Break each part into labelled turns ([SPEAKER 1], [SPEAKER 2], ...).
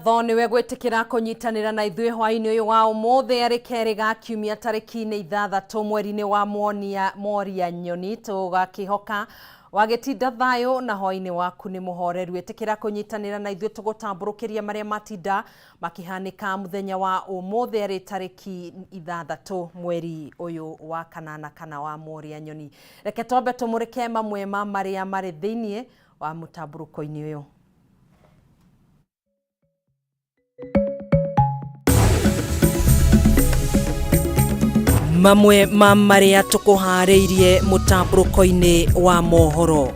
[SPEAKER 1] watho niwe gwetikira kunyitanira na ithuĩ hwainĩ ũyũ wa ũmũthĩ arĩ kerĩ ga kiumia tarĩki-inĩ 6 mweri-inĩ wa Moria Nyoni tũgakĩhoka wagĩtinda thayũ na hwainĩ waku nĩ mũhoreru ĩtĩkĩra kunyitanĩra na ithuĩ tũgũtambũrũkĩria marĩa matinda makĩhanĩka mũthenya wa ũmũthĩ arĩ tarĩki 6 mweri ũyũ wa kanana kana wa Moria Nyoni. Reke twambe tũmũrĩke mamwe ma marĩa marĩ thĩinĩ wa mũtambũrũko-inĩ ũyũ. Mamwe ma marĩa tũkũharĩirie mũtambũrũko-inĩ wa mohoro.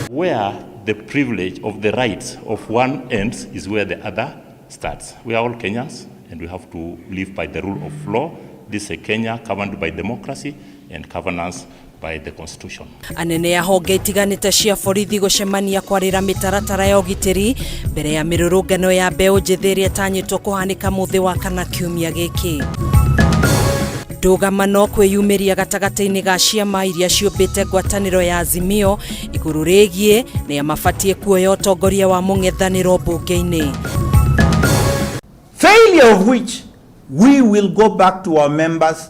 [SPEAKER 2] Where the privilege of the rights of one ends is where the other starts. We are all Kenyans and we have to live by the rule of law. This is a Kenya governed by democracy and governance by the constitution.
[SPEAKER 1] Anene a honge itiganĩte cia borithi gũcemania kwarĩra mĩtaratara ya ũgitĩri mbere ya mĩrũrũngano ya mbeũ njĩthĩ ĩrĩa ĩtanyĩtwo kũhanĩka mũthĩ wa kana kiumia gĩkĩ. Ndũgamano kwĩyumĩria gatagatĩ-inĩ ga ciama iria ciũmbĩte ngwatanĩro ya Azimio igũrũ rĩgiĩ nĩ mabatiĩ kuoya ũtongoria wa mũng'ethanĩro mbunge-inĩ.
[SPEAKER 3] Failure of which we will go back to our members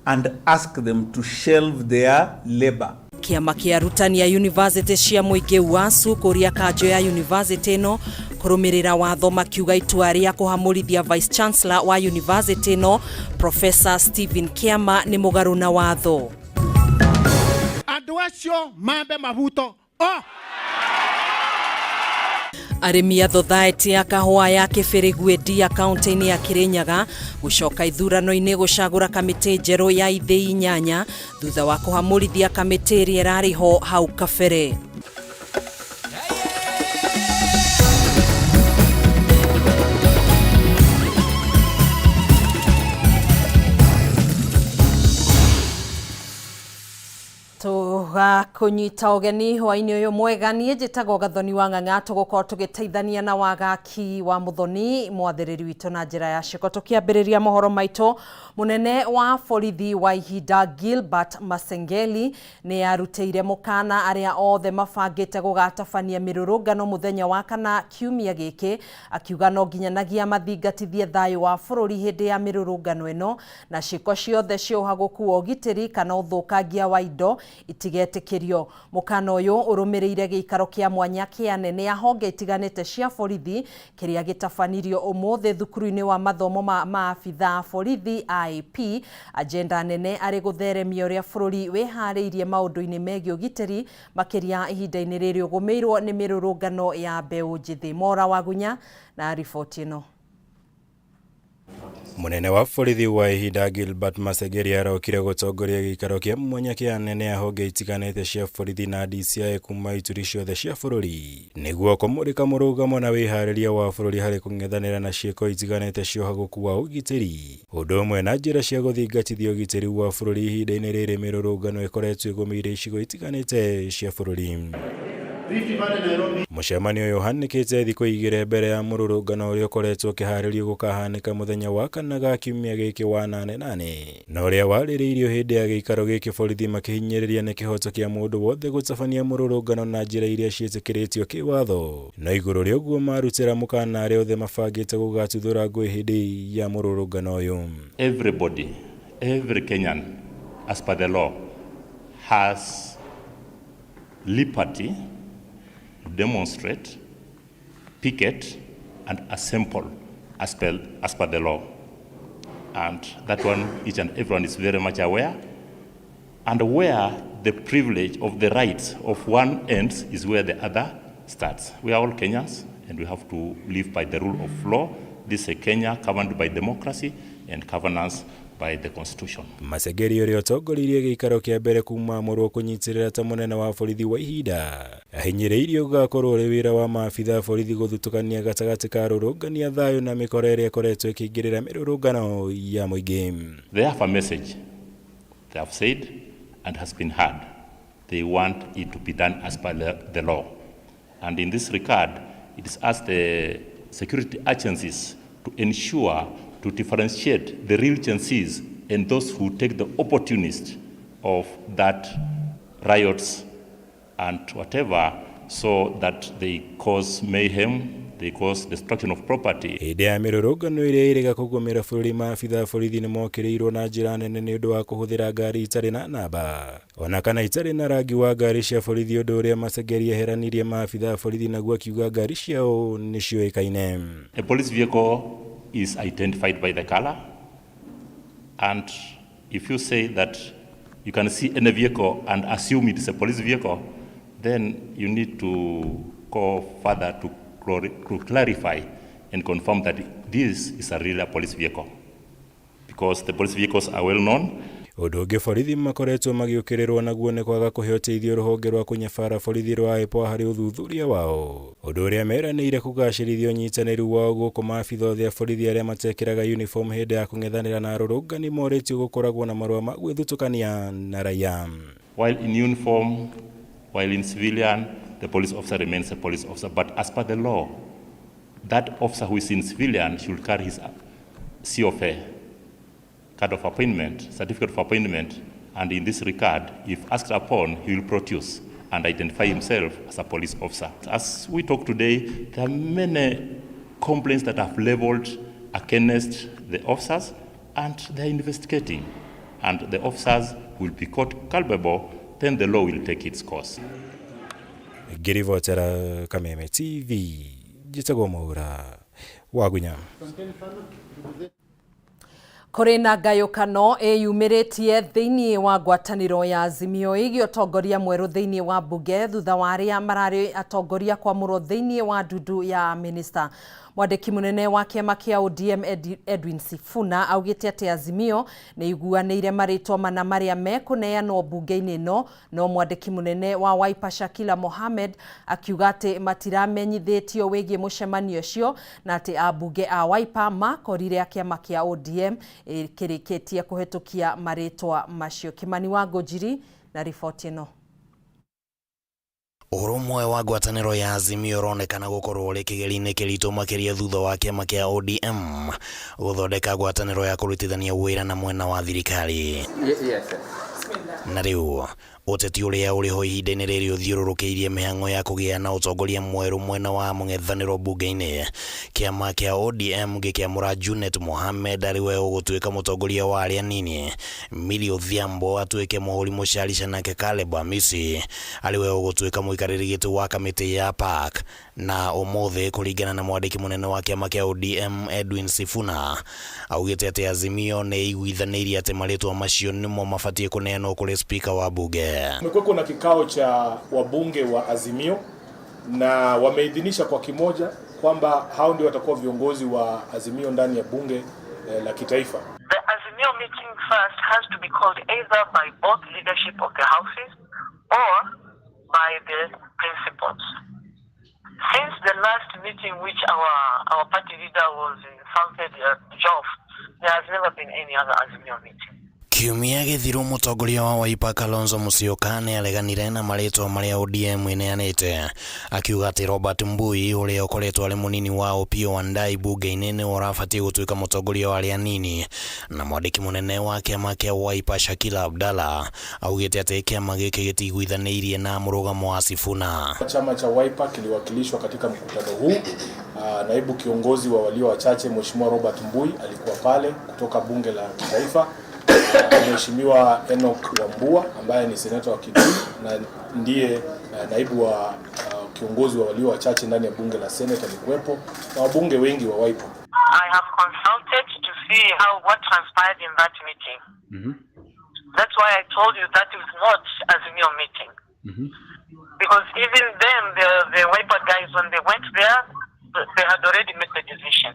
[SPEAKER 3] and ask them to shelve their labor.
[SPEAKER 1] Kĩama kĩa arutani a university cia mũingĩ UASU kũria kanjũ ya university ĩno kũrũmĩrĩra watho makiuga itua rĩa kũhamũrithia Vice Chancellor wa university ĩno Professor Stephen Kiama nĩ mũgarũ na watho.
[SPEAKER 4] Andũ acio mambe mabuto
[SPEAKER 1] Arĩmi a Society ya kahũa ya Kĩbĩrĩgwĩndia kaunti-inĩ ya Kirinyaga gũcoka ithurano-inĩ gũcagũra kamĩtĩ njerũ ya ithĩi 8 thutha wa kũhamũrithia kamĩtĩ ĩrĩa ĩrarĩ ho hau kabere. Kunyita ũgeni hwainĩ ũyũ mwega niĩ njĩtagwo Gathoni wa Ng'ang'a tũgũkorwo tũgĩteithania na wagaki wa Muthoni mwathĩrĩri witũ na njĩra ya ciĩko. Tũkĩambĩrĩria mohoro maitũ, mũnene wa borithi wa ihinda Gilbert Masengeli nĩ arutĩire mũkana arĩa othe mabangĩte gũgatabania mĩrũrũngano mũthenya wa kana kiumia gĩkĩ, akiuga no nginyanagia mathingatithie thayũ wa bũrũri hĩndĩ ya mĩrũrũngano ĩno na ciĩko ciothe cia ũhagũku wa ũgitĩri kana ũthũkangia wa indo itigetĩkĩrio. Mũkana ũyũ ũrũmĩrĩire gĩikaro kĩa mwanya kĩa anene a honge itiganĩte cia borithi kĩrĩa gĩtabanirio ũmũthĩ thukuru-inĩ wa mathomo ma abitha a borithi IEP. Agenda nene arĩ gũtheremia ũrĩa bũrũri wĩharĩirie maũndũ-inĩ megiĩ ũgitĩri makĩria ihinda-inĩ rĩrĩ ũgũmĩirwo nĩ mĩrũrũngano ya mbeũ njĩthĩ. Mora Wagunya na riboti ĩno.
[SPEAKER 5] Munene wa borithi wa ihinda Gilbert Masengeli arokire gũtongoria gĩikaro kĩa mwanya kĩa anene a honge itiganĩte cia borithi na DCI kuma ituri ciothe cia bũrũri nĩguo kũmũrĩka mũrũgamo na wĩharĩria wa bũrũri harĩ kũng'ethanĩra na ciĩko itiganĩte cia ũhagũku wa ũgitĩri, ũndũ ũmwe na njĩra cia gũthingatithia ũgitĩri wa bũrũri ihinda-inĩ rĩrĩ mĩrũrũngano ĩkoretwo ĩgũmĩire icigo itiganĩte cia bũrũri. Mũcemanio ũyũ ũhanĩkĩte thikũ 2 mbere ya mũrũrũngano ũrĩa ũkoretwo ũkĩharĩrio gũkahanĩka mũthenya wa kana ga kiumia gĩkĩ wa 8 na ũrĩa warĩrĩirio hĩndĩ ya gĩikaro gĩkĩ borithi makĩhinyĩrĩria nĩ kĩhoto kĩa mũndũ wothe gũtabania mũrũrũngano na njĩra iria ciĩtĩkĩrĩtio kĩwatho, na igũrũ rĩa ũguo marutĩra mũkana arĩa othe mabangĩte gũgatuthũra ngũĩ hĩndĩ ya mũrũrũngano ũyũ.
[SPEAKER 2] Every Kenyan as per the law has liberty to demonstrate, picket, and assemble as per the law. And that one, each and everyone is very much aware. And where the privilege of the rights of one ends is where the other starts. We are all Kenyans and we have to live by the rule of law. This is a Kenya governed by democracy and governance by the constitution.
[SPEAKER 5] Masengeli ũrĩa ũtongoririe gĩikaro kĩa mbere kuma mũrwo kũnyitĩrĩra ta mũnene wa borithi wa ihinda ahinyĩrĩirio gũgakorwo ũrĩ wĩra wa maabitha borithi gũthutũkania gatagatĩ ka rũrũngania thayũ na mĩkora ĩrĩa ĩkoretwo ĩkĩingĩrĩra mĩrũrũngano ya mũingĩ.
[SPEAKER 2] They have a message they have said and has been heard. They want it to be done as per the law. And in this regard, it is asked the security agencies to ensure to differentiate the real Gen Zs and those who take the opportunist of that riots and whatever, so that they cause mayhem, they cause destruction of property.
[SPEAKER 5] Hĩndĩ ya mĩrũrũngano ĩrĩa ĩrĩga kũgũmĩra bũrũri, maabitha borithi nĩ mokĩrĩirwo na njĩra nene nĩ ũndũ wa kũhũthĩra ngari itarĩ na namba ona kana itarĩ na rangi wa ngari cia borithi, ũndũ ũrĩa Masegeri eheranirie maabitha borithi naguo akiuga ngari ciao nĩ cioĩkaine.
[SPEAKER 2] A police vehicle is identified by the color, and if you say that you can see any vehicle and assume it is a police vehicle, then you need to go further to clarify and confirm that this is a real police vehicle, because the police vehicles are well known.
[SPEAKER 5] Ũndũ ũngĩ borithi makoretwo magĩũkĩrĩrwo naguo nĩ kwaga kũhe ũteithio rũhonge rwa kũnyabara borithi rwa IPOA harĩ ũthuthuria wao, ũndũ ũrĩa meranĩire kũgacĩrithia ũnyitanĩri wao gũkũ maabitha othe a borithi arĩa matekĩraga uniform hĩndĩ ya kũng'ethanĩra na arũrũngani morĩtio gũkoragwo na marũa ma gwĩthutũkania na raia.
[SPEAKER 2] While in uniform, while in civilian, the police officer remains a police officer, but as per the law, that officer who is in civilian should carry his COFA, card of appointment, certificate of appointment, and in this regard, if asked upon, he will produce and identify himself as a police officer. As we talk today, there are many complaints that have leveled against the officers, and they are investigating. And the officers will be caught culpable, then the law will take its course.
[SPEAKER 5] Ngĩribotera Kameme TV, njĩtagwo Mwaura Wagunya.
[SPEAKER 1] Kũrĩ na ngayũkano ĩyumĩrĩtie thĩinĩ wa ngwatanĩro ya Azimio ĩgiĩ ũtongoria mwerũ thĩinĩ wa mbunge thutha wa arĩa mararĩ atongoria kwamũrwo thĩinĩ wa ndundu ya minista. Mwandĩki mũnene wa kĩama kĩa ODM Edwin Sifuna augĩte atĩ Azimio nĩ iguanĩire marĩtwa mana marĩa mekũneanwo mbunge-inĩ ĩno, no mwandĩki mũnene wa Wiper Shakila Mohammed akiuga atĩ matiramenyithĩtio wĩgiĩ mũcemanio ũcio na atĩ ambunge a Wiper makorire kĩama kĩa ODM kĩrĩkĩtie kũhetũkia marĩtwa macio. Kimani wa Ngũnjiri na riboti ĩno.
[SPEAKER 6] Ũrũmwe wa ngwatanĩro ya Azimio ũronekana gũkorwo ũrĩ kĩgeri-inĩ kĩritũ makĩria thutha wa kĩama kĩa ODM gũthondeka ngwatanĩro ya kũrutithania wĩra na mwena wa thirikari. Na rĩu ũteti ũrĩa ũrĩ ho ihinda-inĩ rĩrĩ ũthiũrũrũkĩirie mĩhang'o ya kũgĩa na ũtongoria mwerũ mwena wa mũng'ethanĩro mbunge-inĩ. Kĩama kĩa ODM gĩkĩamũra Junet Mohammed arĩwe ũgũtuĩka mũtongoria wa arĩa anini, Millie Odhiambo atuĩke mũhũri mũcarica, nake Caleb Amisi arĩwe ũgũtuĩka mũikarĩri gĩtĩ wa kamĩtĩ ya PAC. Na ũmũthĩ kũringana na mwandĩki mũnene wa kĩama kĩa ODM Edwin Sifuna augĩte atĩ Azimio nĩ iguithanĩirie atĩ marĩtwa macio nĩmo mabatiĩ kũneanwo kũrĩ spika wa bunge.
[SPEAKER 7] Kumekuwa na kikao cha wabunge wa Azimio na wameidhinisha kwa kimoja kwamba hao ndio watakuwa viongozi wa Azimio ndani ya bunge la kitaifa.
[SPEAKER 8] The Azimio meeting first has to be called either by both leadership of the houses or by the principals. Since the last meeting which our party leader was insulted Joff, there has never been any other Azimio meeting.
[SPEAKER 6] Kiumia gĩthiru mũtongoria wa Wiper Kalonzo Musyoka nĩ aleganire na marĩtwa marĩa ODM ĩneanĩte, akiuga atĩ Robert Mbui ũrĩa ũkoretwo arĩ mũnini wa Opiyo Wandayi bunge-inĩ nĩ ũrabatiĩ gũtuĩka mũtongoria wa arĩa anini. Na mwandĩki mũnene wa kĩama kĩa Wiper Shakila Abdalla augĩte atĩ kĩama gĩkĩ gĩtiguithanĩirie na mũrũgamo wa Sifuna.
[SPEAKER 7] Chama cha Wiper kiliwakilishwa katika mkutano huu. Naibu kiongozi wa walio wachache Mheshimiwa Robert Mbui alikuwa pale kutoka bunge la kitaifa. Mheshimiwa Enoch Wambua ambaye ni seneta wa Kitui na ndiye naibu wa kiongozi wa walio wachache ndani ya bunge la Senate alikuwepo, na wabunge wengi wa Wiper.
[SPEAKER 8] I have consulted to see what transpired in that meeting. That's why I told you that is not Azimio meeting. Because even then the Wiper guys, when they went there, they had already made the decision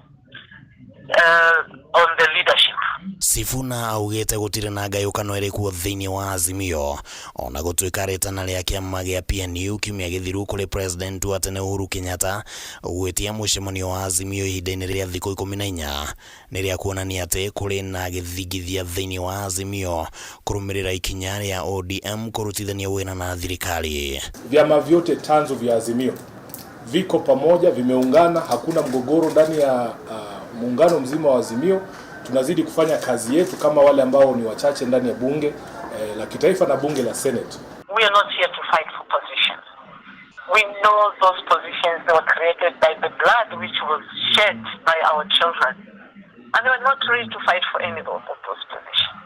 [SPEAKER 8] on the leadership.
[SPEAKER 6] Sifuna augĩte gũtirĩ na ngayũkano ĩrĩkuo thĩinĩ wa Azimio, ona gũtuĩka rĩtana rĩa kĩama gĩa PNU kiumia gĩthiru kũrĩ president wa tene Uhuru Kenyatta gwĩtia mũcemanio wa Azimio ihinda-inĩ rĩa thikũ 14 nĩ rĩa kuonania atĩ kũrĩ na gĩthingithia thĩinĩ wa Azimio kũrũmĩrĩra ikinya rĩa ODM kũrutithania wĩra na thirikari.
[SPEAKER 7] Vyama vyote tanzu vya Azimio viko pamoja, vimeungana, hakuna mgogoro ndani ya muungano mzima wa Azimio. Tunazidi kufanya kazi yetu kama wale ambao ni wachache ndani ya bunge la kitaifa na bunge la Senate.
[SPEAKER 8] We are not here to fight for positions. We know those positions were created by the blood which was shed by our children. And we are not ready to fight for any of those positions.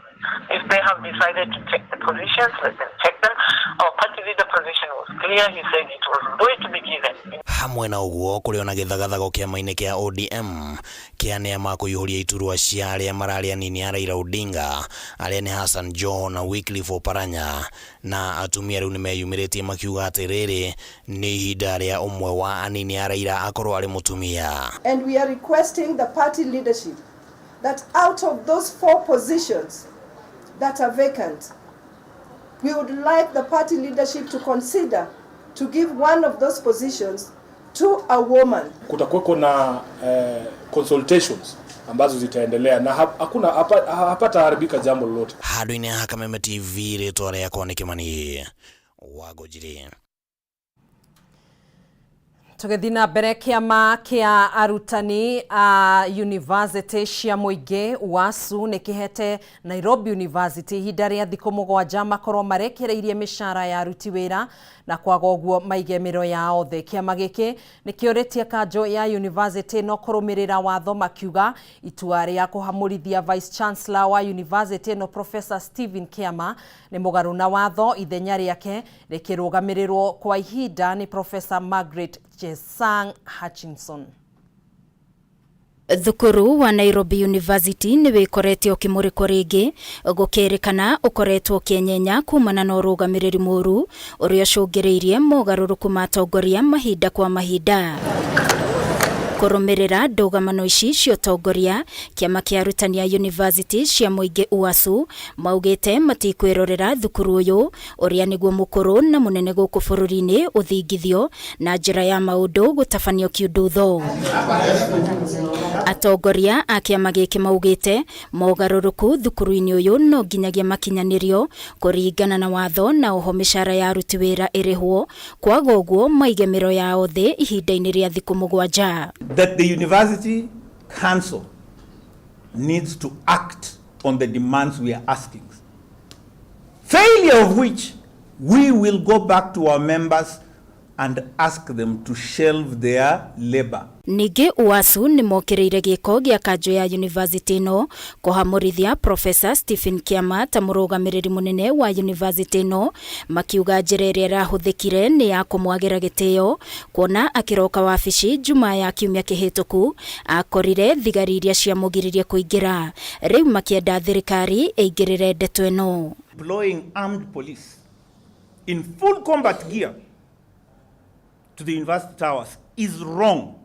[SPEAKER 8] If they have decided to take the positions, let them take them. Our party leader position was clear. He said it was going to be given.
[SPEAKER 6] Hamwe na uguo kuriona githagathago kiama-ini kia ODM kianema kuihuria iturwa cia aria marari anini a Raila Odinga aria ni Hassan Joho na Wycliffe Oparanya na atumia riu nimeyumiritie makiuga atiriri ni ihinda ria umwe wa anini a Raila akorwo ari mutumia.
[SPEAKER 9] And we are requesting the party leadership that out of those 4 positions that are vacant, we would like the party leadership to consider to give one of those positions to a woman.
[SPEAKER 7] Kutakuwa na consultations ambazo zitaendelea na hapata haribika jambo lolote.
[SPEAKER 6] Hadu-ini ha Kameme TV ritwa riakwa ni Kimani Wagojiri.
[SPEAKER 1] Tugethina mbere kiama kia arutani a university cia muingi UASU nikihete Nairobi University ihinda ria thiku 7 makorwo marekereirie mishara ya aruti wira na kwaga uguo maigemero yao the. Kiama giki nikiuritie kanjo ya university no kurumirira watho makiuga itua ria kuhamurithia Vice Chancellor wa university no Professor Stephen Kiama ni mugaru na watho, ithenya riake rikirugamirirwo kwa ihinda ni Professor Margaret Chesang Hutchinson.
[SPEAKER 10] Thukuru wa Nairobi University ni wikoretio kimuriko ringi gukerekana ukoretwo kinyenya kumana na urugamiriri muru uria cungiriirie mogaruruku matongoria mahinda kwa mahinda. Kurumirira ndugamano ici cio tongoria kiama kia arutani ya university cia muingi UASU maugite matikwirorera thukuru uyu uria niguo mukuru na munene guku bururi-ini uthingithio na njira ya maundu gutafanio kiundutho. Atongoria a kiama giki maugite mogaruruku thukuru-ini uyu no nginyagia makinyanirio kuringana na watho na oho mishara ya aruti wira irihwo kwaga uguo maigemero yao thi ihinda-ini ria thiku 7.
[SPEAKER 3] That the University Council needs to act on the demands we are asking. Failure of which we will go back to our members and ask them to shelve their labor.
[SPEAKER 10] Ningi UASU ni mokireire giko gia kanjo ya university no kuhamurithia Professor Stephen Kiama ta murugamiriri munene wa university no makiuga njira iria irahuthikire ni ya kumwagira gitio kuona akiroka wabici juma ya kiumia kihituku akorire thigari iria cia mugiririe kuingira. Riu makienda thirikari eigirire ndeto eno.
[SPEAKER 3] Deploying armed police in full combat gear to the university towers is wrong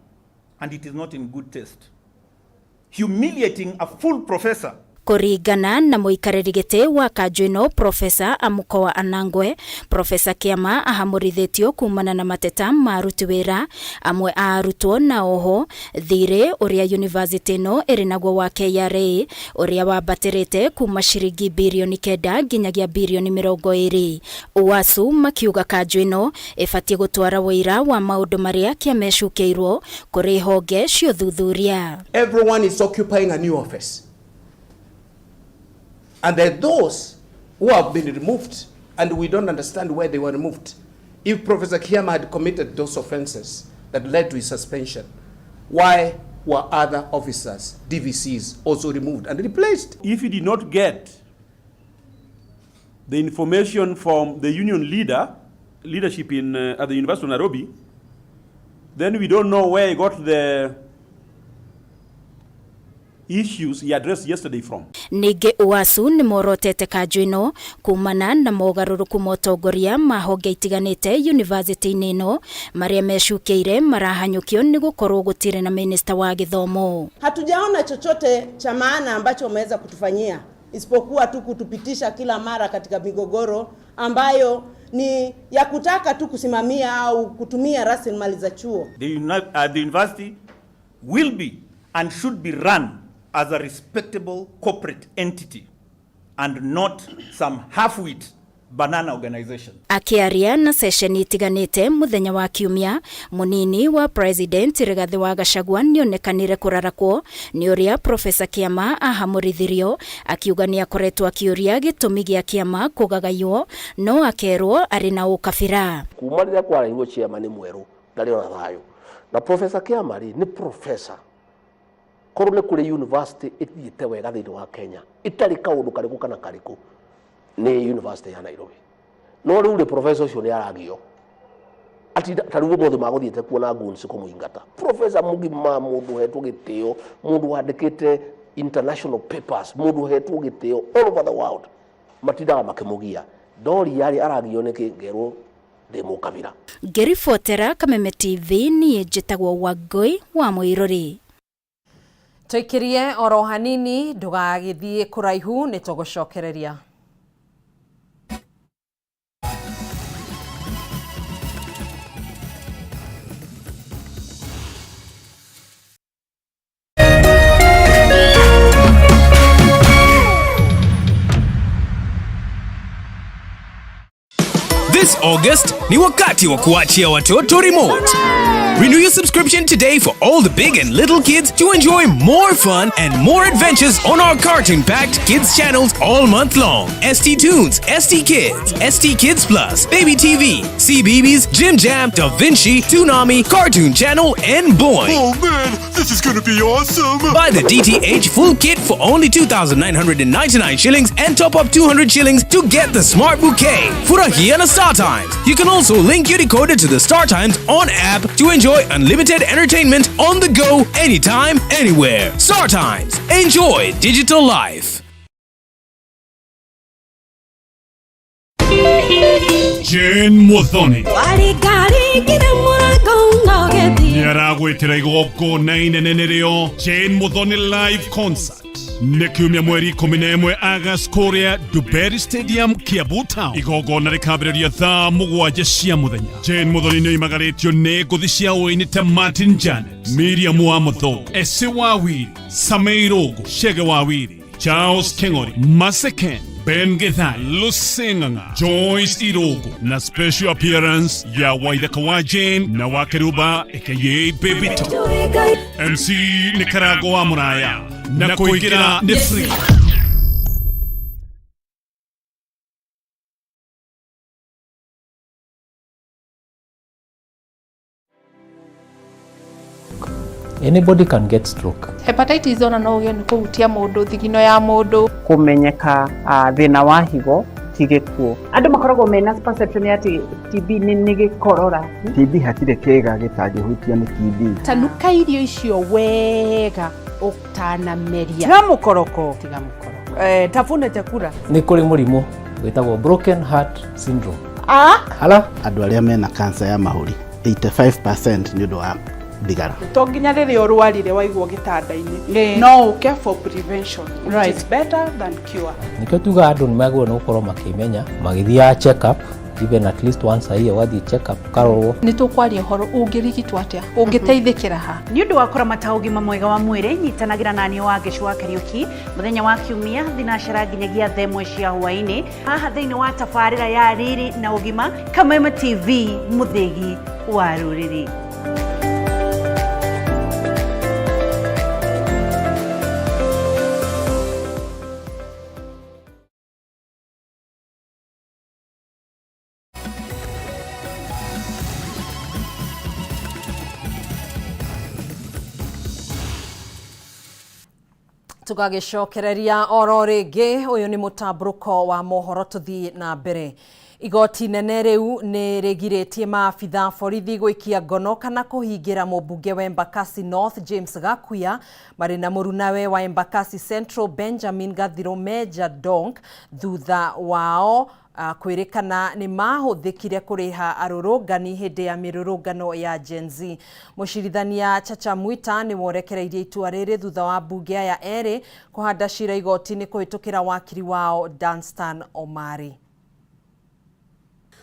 [SPEAKER 3] and it is not in good taste. Humiliating a full professor.
[SPEAKER 10] Kuringana na muikariri giti wa kanjo ino Professor Amukoa Anangwe, Professor Kiama ahamurithitio kumana na mateta maruti wira amwe a arutwo na oho thire uria university no iri naguo wa KRA uria wabatirite kuma ciringi bilioni 9 nginyagia bilioni 20. UASU makiuga kanjo ino ifatie gutwara wira wa maundu maria kiamecukirwo kuri honge cio thuthuria.
[SPEAKER 11] Everyone is occupying a new office. And there are those who have been removed, and we don't understand where they were removed. If Professor Kiama had committed those offenses that led to his suspension, why were other officers, DVCs, also removed and replaced?
[SPEAKER 12] If he did not get the information from the union leadership at the University of Nairobi, then we don't know where he got the issues he addressed yesterday from.
[SPEAKER 10] Ningi UASU ni morotete kanjo ino kumana na mogaruruku motongoria mahonge itiganite university ino maria mecukeire marahanyukio ni gukorwo gutire na minister wa githomo.
[SPEAKER 13] Hatujaona chochote cha maana ambacho wameweza kutufanyia isipokuwa tu kutupitisha kila mara katika migogoro ambayo ni ya kutaka tu kusimamia au kutumia rasilimali za chuo.
[SPEAKER 3] The university will be and should be run as a respectable corporate entity and not some half-wit banana organization.
[SPEAKER 10] Akiaria na session itiganite muthenya wa kiumia, munini wa president Rigathi wa Gachagua nionekanire kurarakwo ni uria Professor Kiama ahamurithirio, akiuga ni akoretwo akiuria gitumi gia Kiama kugagaywo no akerwo ari na ukabira.
[SPEAKER 14] Kuma rĩrĩa kwarehirwo Chairman ni mweru ndari ona thayo na Professor Kiama ni professor korwo nĩ kũrĩ university ĩthiĩte wega thĩinĩ wa Kenya itarĩ kaũndũ karĩkũ kana karĩkũ nĩ university ya Nairobi. No rĩu professor ũcio nĩ aragio ati tarĩu mothe magũthiĩte kuona guns kũmũingata. Professor mugima mũndũ hetwo gĩtĩo, mũndũ wandĩkĩte international papers, mũndũ hetwo gĩtĩo all over the world, matindaga makĩmũgia. Ndori yarĩ aragio nĩ kĩngerwo ndĩmũkabira.
[SPEAKER 10] Ngĩribotera Kameme TV niĩ njĩtagwo Wangui wa Mũirũri.
[SPEAKER 1] Tuikirie oro hanini ndugagithie kuraihu ni tugucokereria.
[SPEAKER 15] This August ni wakati wa kuachia watoto remote. Renew your subscription today for all the big and little kids to enjoy more fun and more adventures on our cartoon-packed kids channels all month long. ST Tunes, ST Kids, ST Kids Plus, Baby TV, CBeebies, Jim Jam, Da Vinci, Toonami, Cartoon Channel, and Boing.
[SPEAKER 16] Oh man, this is gonna be awesome!
[SPEAKER 15] Buy the DTH full kit for only 2,999 shillings and top up 200 shillings to get the smart bouquet. Furahia na Star Times. You can also link your decoder to the Star Times on app to enjoy unlimited entertainment on the go, anytime, anywhere. Star Times. Enjoy digital life.
[SPEAKER 16] Jane Muthoni nĩaragwĩtĩra igongona inene rĩo Jane Muthoni live concert nĩ kiumia mweri 11 August kũrĩa Duberi Stadium, Kiambu Town. Igongona rĩkambĩrĩria thaa 7 cia mũthenya. Jane Muthoni nĩoimagarĩtio nĩ ngũthi cia ũini ta Martin Janet, Miriam wa Mũthũ, Ese Wawiri, Samei Rogo, Chege Wawiri, Charles Keng'ori, Maseken, Ben Githai, Lusenganga, Joyce Irogo na special appearance ya Waithaka wa Jane na Wakeruba aka Baby Top. MC ni Karago wa Muraya na kuingira ni free.
[SPEAKER 17] Anybody can get stroke.
[SPEAKER 18] Hepatitis ona no ũgĩe nĩ kũhutia mũndũ, thigino ya mũndũ.
[SPEAKER 19] Kũmenyeka thĩna wa higo ti gĩkuũ. Andũ makoragwo mena perception ati TB nĩ gĩkorora.
[SPEAKER 20] TB hatirĩ kĩga gĩtangĩhutia nĩ TB.
[SPEAKER 18] Tanuka irio icio wega ũtanameria.
[SPEAKER 19] Tiga mũkoroko. Tafuna chakula.
[SPEAKER 17] Nĩ kũrĩ mũrimũ wĩtagwo broken heart syndrome.
[SPEAKER 20] Hala andũ arĩa mena cancer ya mahũri 85% nĩ ũndũ wa thigara.
[SPEAKER 18] To nginya rĩrĩa ũrwarire waigwo gĩtanda-inĩ. No ũke for prevention. Right. It's better than cure.
[SPEAKER 17] Nĩkĩo tuga andũ nĩmagĩrĩirwo nĩ gũkorwo makĩmenya magĩthiaga check up even at least once a year wathiĩ check up karorwo.
[SPEAKER 18] Nĩ tũkwaria ũhoro ũngĩrigitwo atĩa, ũngĩteithĩkĩra ha.
[SPEAKER 21] Nĩ ũndũ wa kũramata ũgima mwega wa mwĩrĩ, nyitanagĩra na niĩ wa Gĩcũa Kariuki mũthenya wa kiumia thinacara nginyagia thaa 1 cia hwaĩ-inĩ haha thĩinĩ wa tabarĩra ya Riri na Ũgima, Kameme TV, mũthĩgi wa rũrĩrĩ.
[SPEAKER 1] Tugagicokereria oro ringi uyu ni mutamburuko wa mohoro tuthii na mbere. Igoti nene riu ni rigiritie maabitha borithi gwikia ngono kana kuhingira mubunge wa Embakasi North James Gakuya mari na murunawe wa Embakasi Central Benjamin Gathiro Meja Donk thutha wao kwirikana ni mahuthikire kuriha arurungani hindi ya mirurungano ya Gen Z. Mucirithania Chacha Mwita ni worekereirie itua riri thutha wa bunge ya eri kuhanda cira igoti ni kuhitukira wakiri wao Danstan Omari.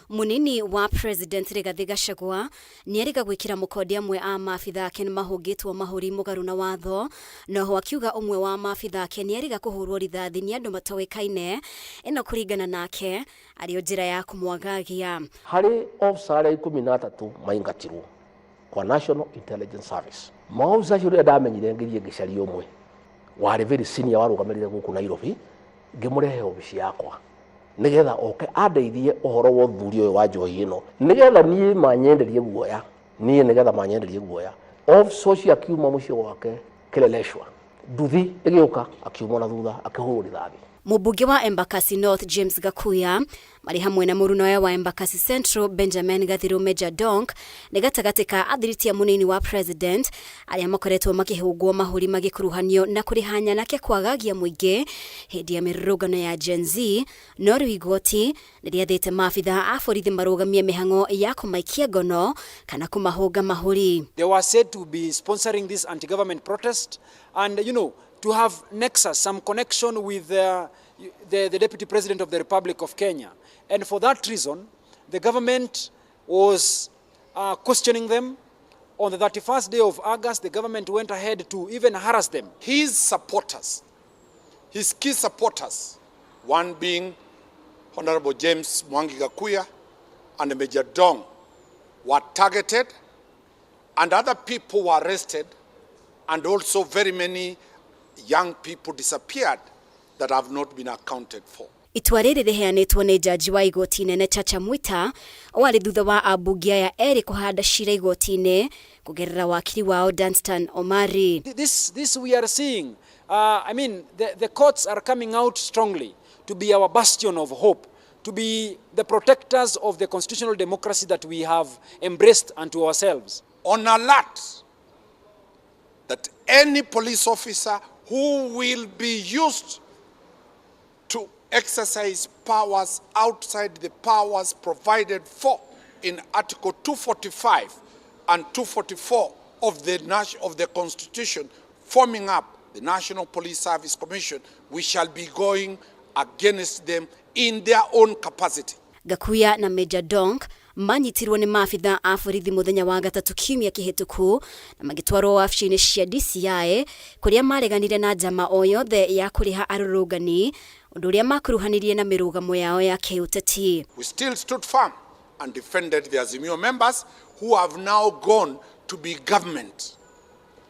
[SPEAKER 10] Munini wa President Rigathi Gachagua nĩarĩga gwĩkĩra mũkonde amwe a maabitha ake nĩmahũngĩtwo mahũri mũgarũ na watho, noho akiuga ũmwe wa maabitha ake nĩarĩga kũhũrwo rithathi nĩ andũ matoĩkaine, ĩno kũringana nake arĩ njĩra ya kũmwagagia.
[SPEAKER 14] Harĩ officer arĩa 13 maingatirwo kwa National Intelligence Service. Maofisa acio rĩrĩa ndamenyire ngĩcaria ũmwe warĩ very senior warũgamĩrĩire gũkũ Nairobi, ngĩmũrehe obici yakwa nigetha oke andeithie ũhoro wa ũthuri ũyũ wa njohi ĩno, nigetha niĩ manyenderie guoya, officer ũcio akiuma mũciĩ gwake Kileleshwa, nduthi ĩgĩũka akiuma na thutha akĩhũrwo rithathi.
[SPEAKER 10] Mũmbunge wa Embakasi North James Gakuya marĩ hamwe na mũrunawe wa Embakasi Central Benjamin Gathiru Major Donk nĩ gatagatĩ ka athiriti a mũnini wa president arĩa makoretwo makĩhũngwo mahũri magĩkuruhanio na kũrĩha nake kwagagia mũingĩ hĩndĩ ya mĩrũrũngano ya Gen Z, no rĩu igoti nĩrĩathĩte maabitha a borithi marũgamie mĩhang'o ya kũmaikia ngono kana kũmahũnga mahũri.
[SPEAKER 4] They were said to be sponsoring this anti-government protest and to have nexus, some connection with the Deputy President of the Republic of Kenya. And for that reason, the government was questioning them. On the 31st day of August, the government went ahead to even harass them.
[SPEAKER 22] His supporters, his key supporters, one being Honorable James Mwangi Gakuya and Major Dong, were targeted, and other people were arrested, and also very many young people disappeared that have not been accounted for.
[SPEAKER 10] Itua rĩrĩ rĩheanĩtwo nĩ jaji wa igoti nene Chacha Mwita warĩ thutha wa ambunge aya erĩ kũhanda cira igoti-inĩ kũgerera wakiri wao Danstan Omari.
[SPEAKER 4] This we are seeing. The courts are coming out strongly to be our bastion of hope, to be the protectors of the constitutional democracy that we have embraced unto ourselves.
[SPEAKER 22] On alert that any police officer who will be used to exercise powers outside the powers provided for in Article 245 and 244 of the Constitution, forming up the National Police Service Commission, we shall be going against them in their own capacity.
[SPEAKER 10] Gakuya na Major Donk manyitirwo nĩ maabitha a borithi mũthenya wa gatatũ kiumia kĩhĩtũku na magĩtwarwo wabici-inĩ cia DCI kũrĩa mareganire na njama o yothe ya kũrĩha arũrũngani, ũndũ ũrĩa makuruhanirie na mĩrũgamo yao ya kĩũteti.
[SPEAKER 22] We still stood firm and defended the Azimio members who have now gone to be government.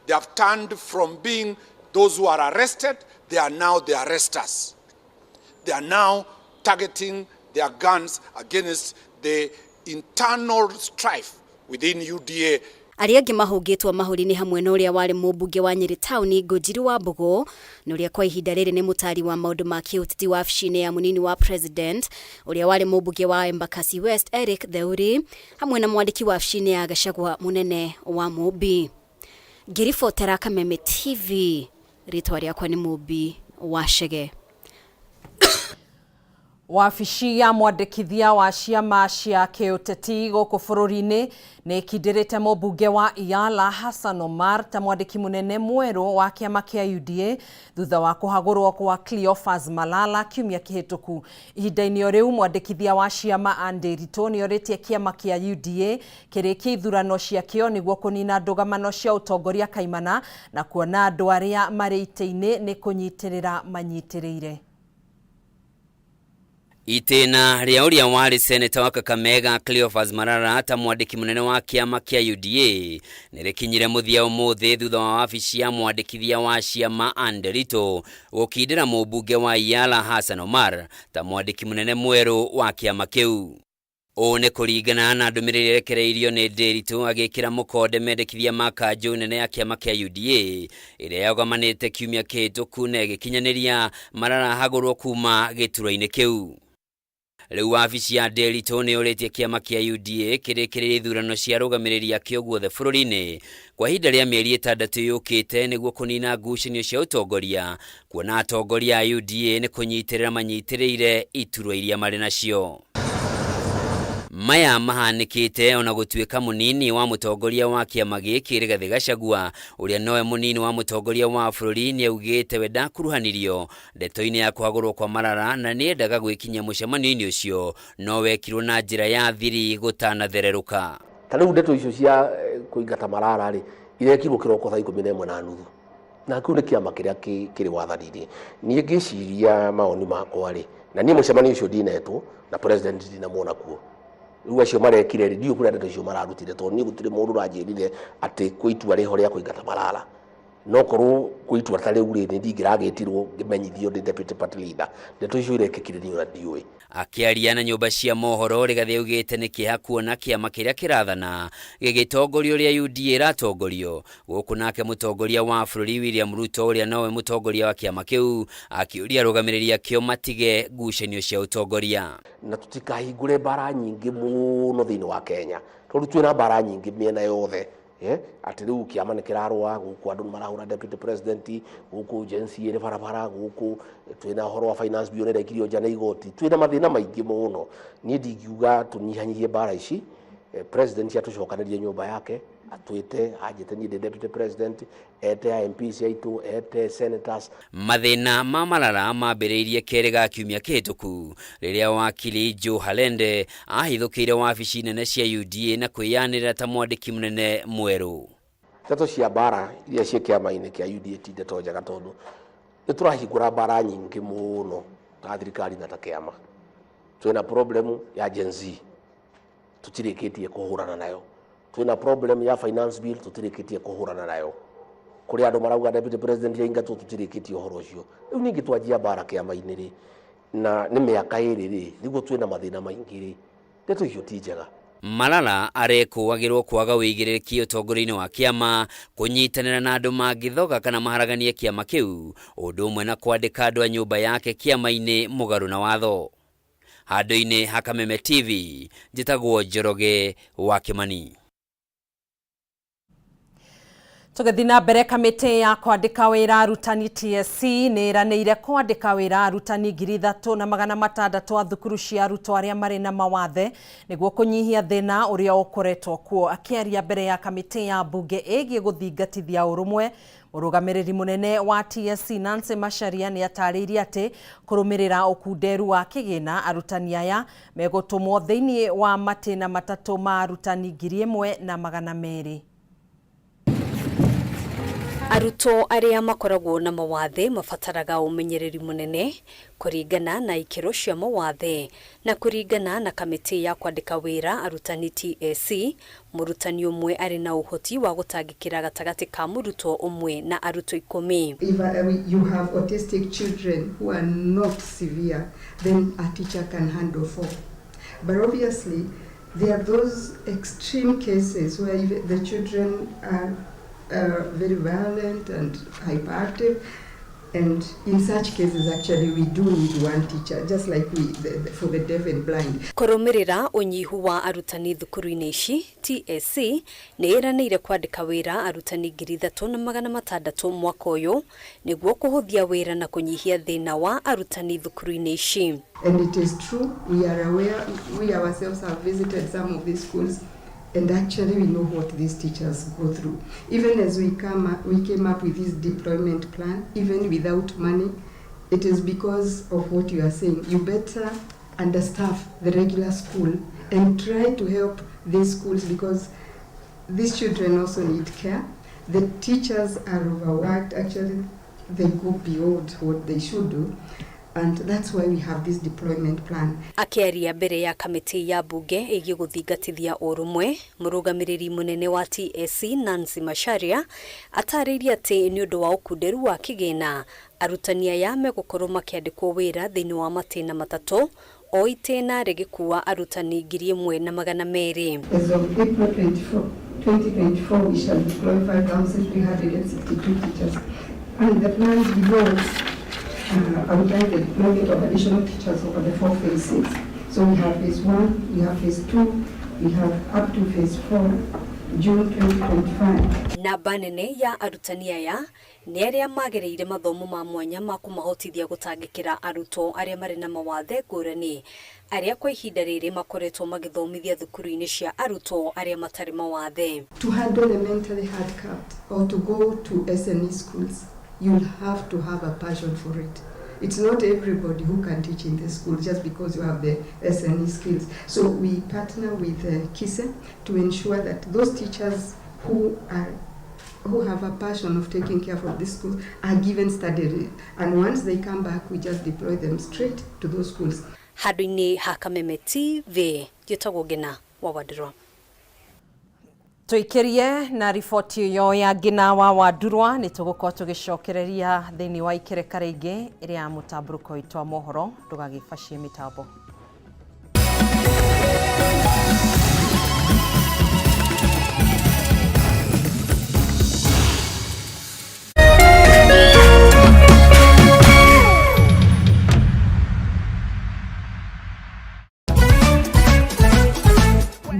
[SPEAKER 22] They have turned from being those who are arrested, they are now the arresters. They are now targeting their guns against the internal strife within UDA.
[SPEAKER 10] Arĩa angĩ mahũngĩtwo mahũri nĩ hamwe na ũrĩa warĩ mũmbunge wa Nyeri Town Ngũnjiru wa Mbogo, na ũrĩa kwa ihinda rĩrĩ nĩ mũtari wa maũndũ ma kĩũteti wa wabici-inĩ ya mũnini wa president, ũrĩa warĩ mũmbunge wa Embakasi West Eric Theuri, hamwe na mwandĩki wa wabici-inĩ ya Gachagua mũnene wa Mũmbi. Ngĩribotera Kameme TV, rĩtwa rĩakwa nĩ Mũmbi wa Chege.
[SPEAKER 1] Wabici ya mwandĩkithia wa ciama cia kĩũteti gũkũ bũrũri-inĩ nĩ ĩkindĩrĩte mũmbunge wa Yala Hassan Omar ta mwandĩki mũnene mwerũ wa kĩama kĩa UDA thutha wa kũhagũrwo kwa Cleophas Malala kiumia kĩhĩtũku. Ihinda-inĩ o rĩu mwandĩkithia wa ciama Anderito nĩorĩtie kĩama kĩa UDA kĩrĩkie ithurano ciakĩo nĩguo kũnina ndũgamano cia ũtongoria kaimana na kuona andũ arĩa marĩ itĩ-inĩ nĩ kũnyitĩrĩra manyitĩrĩire.
[SPEAKER 23] Itena rĩa ũrĩa warĩ seneta wa Kakamega Cleophas Malala ta mwandĩki mũnene wa kĩama kĩa UDA nĩrĩkinyire mũthia ũmũthĩ thutha wa wabici ya mwandĩkithia wa ciama Anderito gũkindĩra mũmbunge wa Yala Hassan Omar ta mwandĩki mũnene mwerũ wa kĩama kĩu. Ũũ nĩ kũringana na ndũmĩrĩri ĩrekereirio nĩ Nderitu agĩkĩra mũkonde mendekithia ma kanjũ nene ya kĩama kĩa UDA ĩrĩa yagomanĩte kiumia kĩhĩtũku na ĩgĩkinyanĩria Malala hagũrwo kuma gĩturwa-inĩ kĩu. Rĩu wabici ya Nderitu nĩorĩtie kĩama kĩa UDA kĩrĩkĩrĩrie ithurano cia arũgamĩrĩri akĩo guothe bũrũri-inĩ kwa ihinda rĩa mĩeri 6 yũkĩte nĩguo kũnina ngucanio cia ũtongoria, kuona atongoria a UDA nĩ kũnyitĩrĩra manyitĩrĩire iturwa iria marĩ nacio. maya mahanikite ona gutuika munini wa mutongoria wa kiama giki Rigathi Gachagua uria nowe munini wa mutongoria wa bururi ni augite we ndakuruhanirio ndeto-ini ya kuhagurwo kwa Marara na ni endaga gwikinya mucemanio-ini ucio no wekirwo na njira ya thiri gutanathereruka.
[SPEAKER 14] Tariu ndeto icio cia kuingata Marara ri irekirwo kiroko thaa 11:30 na kiu ni kiama kiria kiri wathani-ini ni ngiciria maoni makwa ri na ni mucemanio ucio ndinetwo na president ndinamuona kuo riu acio marekire ndio kuria ndeto icio mararutire to ni gutire mundu ranjirire ati kuitua riho ria kuingata Marara no korwo kuitua tari uri ni ndingiragitirwo ngimenyithio ndi deputy party leader ndeto icio irekekire ni ora ndiwe.
[SPEAKER 23] Akiaria na nyumba cia mohoro Rigathi augite ni kiha kuona kiama kiria kirathana gigitongorio ria UDA ratongorio guku nake mutongoria wa bururi William Ruto uria nowe mutongoria wa kiama kiu akiuria rugamiriria kio matige ngucanio cia utongoria
[SPEAKER 14] na tutikahingure bara nyingi muno thiini wa Kenya tondu twina bara nyingi miena yothe ati riu kiama nikirarwa guku andu marahura deputy president guku agency iri barabara guku twina horo wa finance bill irekirio jana igoti twina mathina maingi muno ni ndingiuga tunyihanyihie bara ici president atucokanirie nyumba yake atwite ajete ni deputy president ete MPs aitu ete senators.
[SPEAKER 23] Mathina ma Marara mambiriirie kerega kiumia kihituku riria wakili Joe Halende ahithukire wabici nene cia UDA na kwiyanirira ta mwandiki munene mweru.
[SPEAKER 14] Ndeto cia bara iria cia kiama-ini kia UDA ti ndeto njega tondu niturahingura bara nyingi muno ta thirikari na ta kiama. Twina problem ya Gen Z tutirikitie kuhurana nayo. Twina problem ya finance bill tutirikitie kuhurana nayo. Kuri andu marauga deputy president yaingatwo tutirikitie uhoro ucio. Riu ningi twajia bara kiama-ini ri na ni miaka iri ri niguo twina mathina maingi ri ndeto icio ti njega.
[SPEAKER 23] Marara arekuagirwo kwaga wigiriki utongoria-ini wa kiama kunyitanira na andu mangithoga kana maharaganie kiama kiu undu umwe na kwandika andu a nyumba yake kiama-ini mugaru na watho. Handu-ini ha Kameme TV njitagwo Njoroge wa Kimani.
[SPEAKER 1] Tugethi na mbere kamiti ya kwandika wira arutani TSC ni iranĩire kwandika wira arutani 3,600 a thukuru cia arutwo aria mari na mawathe niguo kunyihia thina uria ukoretwo kuo. Akiaria mbere ya kamiti ya bunge igie guthingatithia urumwe, murugamiriri munene wa TSC Nancy Macharia ni atariirie ati kurumirira ukunderu wa kigina arutani aya megutumwo thiini wa matina matatu ma arutani 1,200.
[SPEAKER 2] Arutwo aria makoragwo na mawathe mabataraga umenyereri munene kuringana na ikiro cia mawathe na kuringana na kamiti ya kwandika wira arutani TSC. Murutani umwe ari na uhoti wa gutangikira gatagati ka murutwo umwe na arutwo 10.
[SPEAKER 5] If you have autistic children who are not severe, then a teacher can handle 4. But obviously there are those extreme cases where the children are very violent and hyperactive, and in such cases actually we do need one teacher, just like for the deaf and blind.
[SPEAKER 2] Kurumirira unyihu wa arutani thukuru-ini ici, TSC ni iranĩire kwandika wira arutani 3,600 mwaka uyu niguo kuhuthia wira na kunyihia thina wa arutani thukuru-ini ici.
[SPEAKER 5] And it is true, we are aware, we ourselves have visited some of these schools, and actually we know what these teachers go through. Even as we came up with this deployment plan, even without money, it is because of what you are saying. You better understaff the regular school and try to help these schools, because these children also need care. The teachers are overworked, actually they go beyond what they should do. And that's why we have this deployment plan.
[SPEAKER 2] Akiaria mbere ya kamiti ya bunge igie guthingatithia urumwe, murugamiriri munene wa TSC Nancy Macharia atariirie ati ni undu wa ukunderu wa kigina arutani aya megukorwo makiandikwo wira thiini wa matina matatu o itena rigikuwa arutani 1,200.
[SPEAKER 5] As of April 2024, we shall deploy 5,362 teachers, and the plan below outline the deployment of additional teachers over the 4 phases. So we have phase 1, we have phase 2, we have up to phase 4, June 2025.
[SPEAKER 2] Namba nene ya arutani aya ni aria magereire mathomo ma mwanya ma kumahotithia gutangikira arutwo aria mari na mawathe ngurani. aria kwa ihinda riri makoretwo magithomithia thukuru-ini cia arutwo aria matari mawathe.
[SPEAKER 5] To handle a mentally handicapped or to go to SNE schools, you'll have to have a passion for it. It's not everybody who can teach in the school just because you have the SNE skills. So we partner with KISE to ensure that those teachers who have a passion of taking care of this school are given study, and once they come back, we just deploy them straight to those schools.
[SPEAKER 2] Handũ-inĩ ha Kameme TV, njĩtagwo Ngina wa Wadurwa.
[SPEAKER 1] Tuikirie na riboti yo ya Ngina wa Wadurwa ni tugukorwo tugicokereria thiini wa ikereka ringi iria mutamburuko itwa mohoro ndugagibashie mitambo.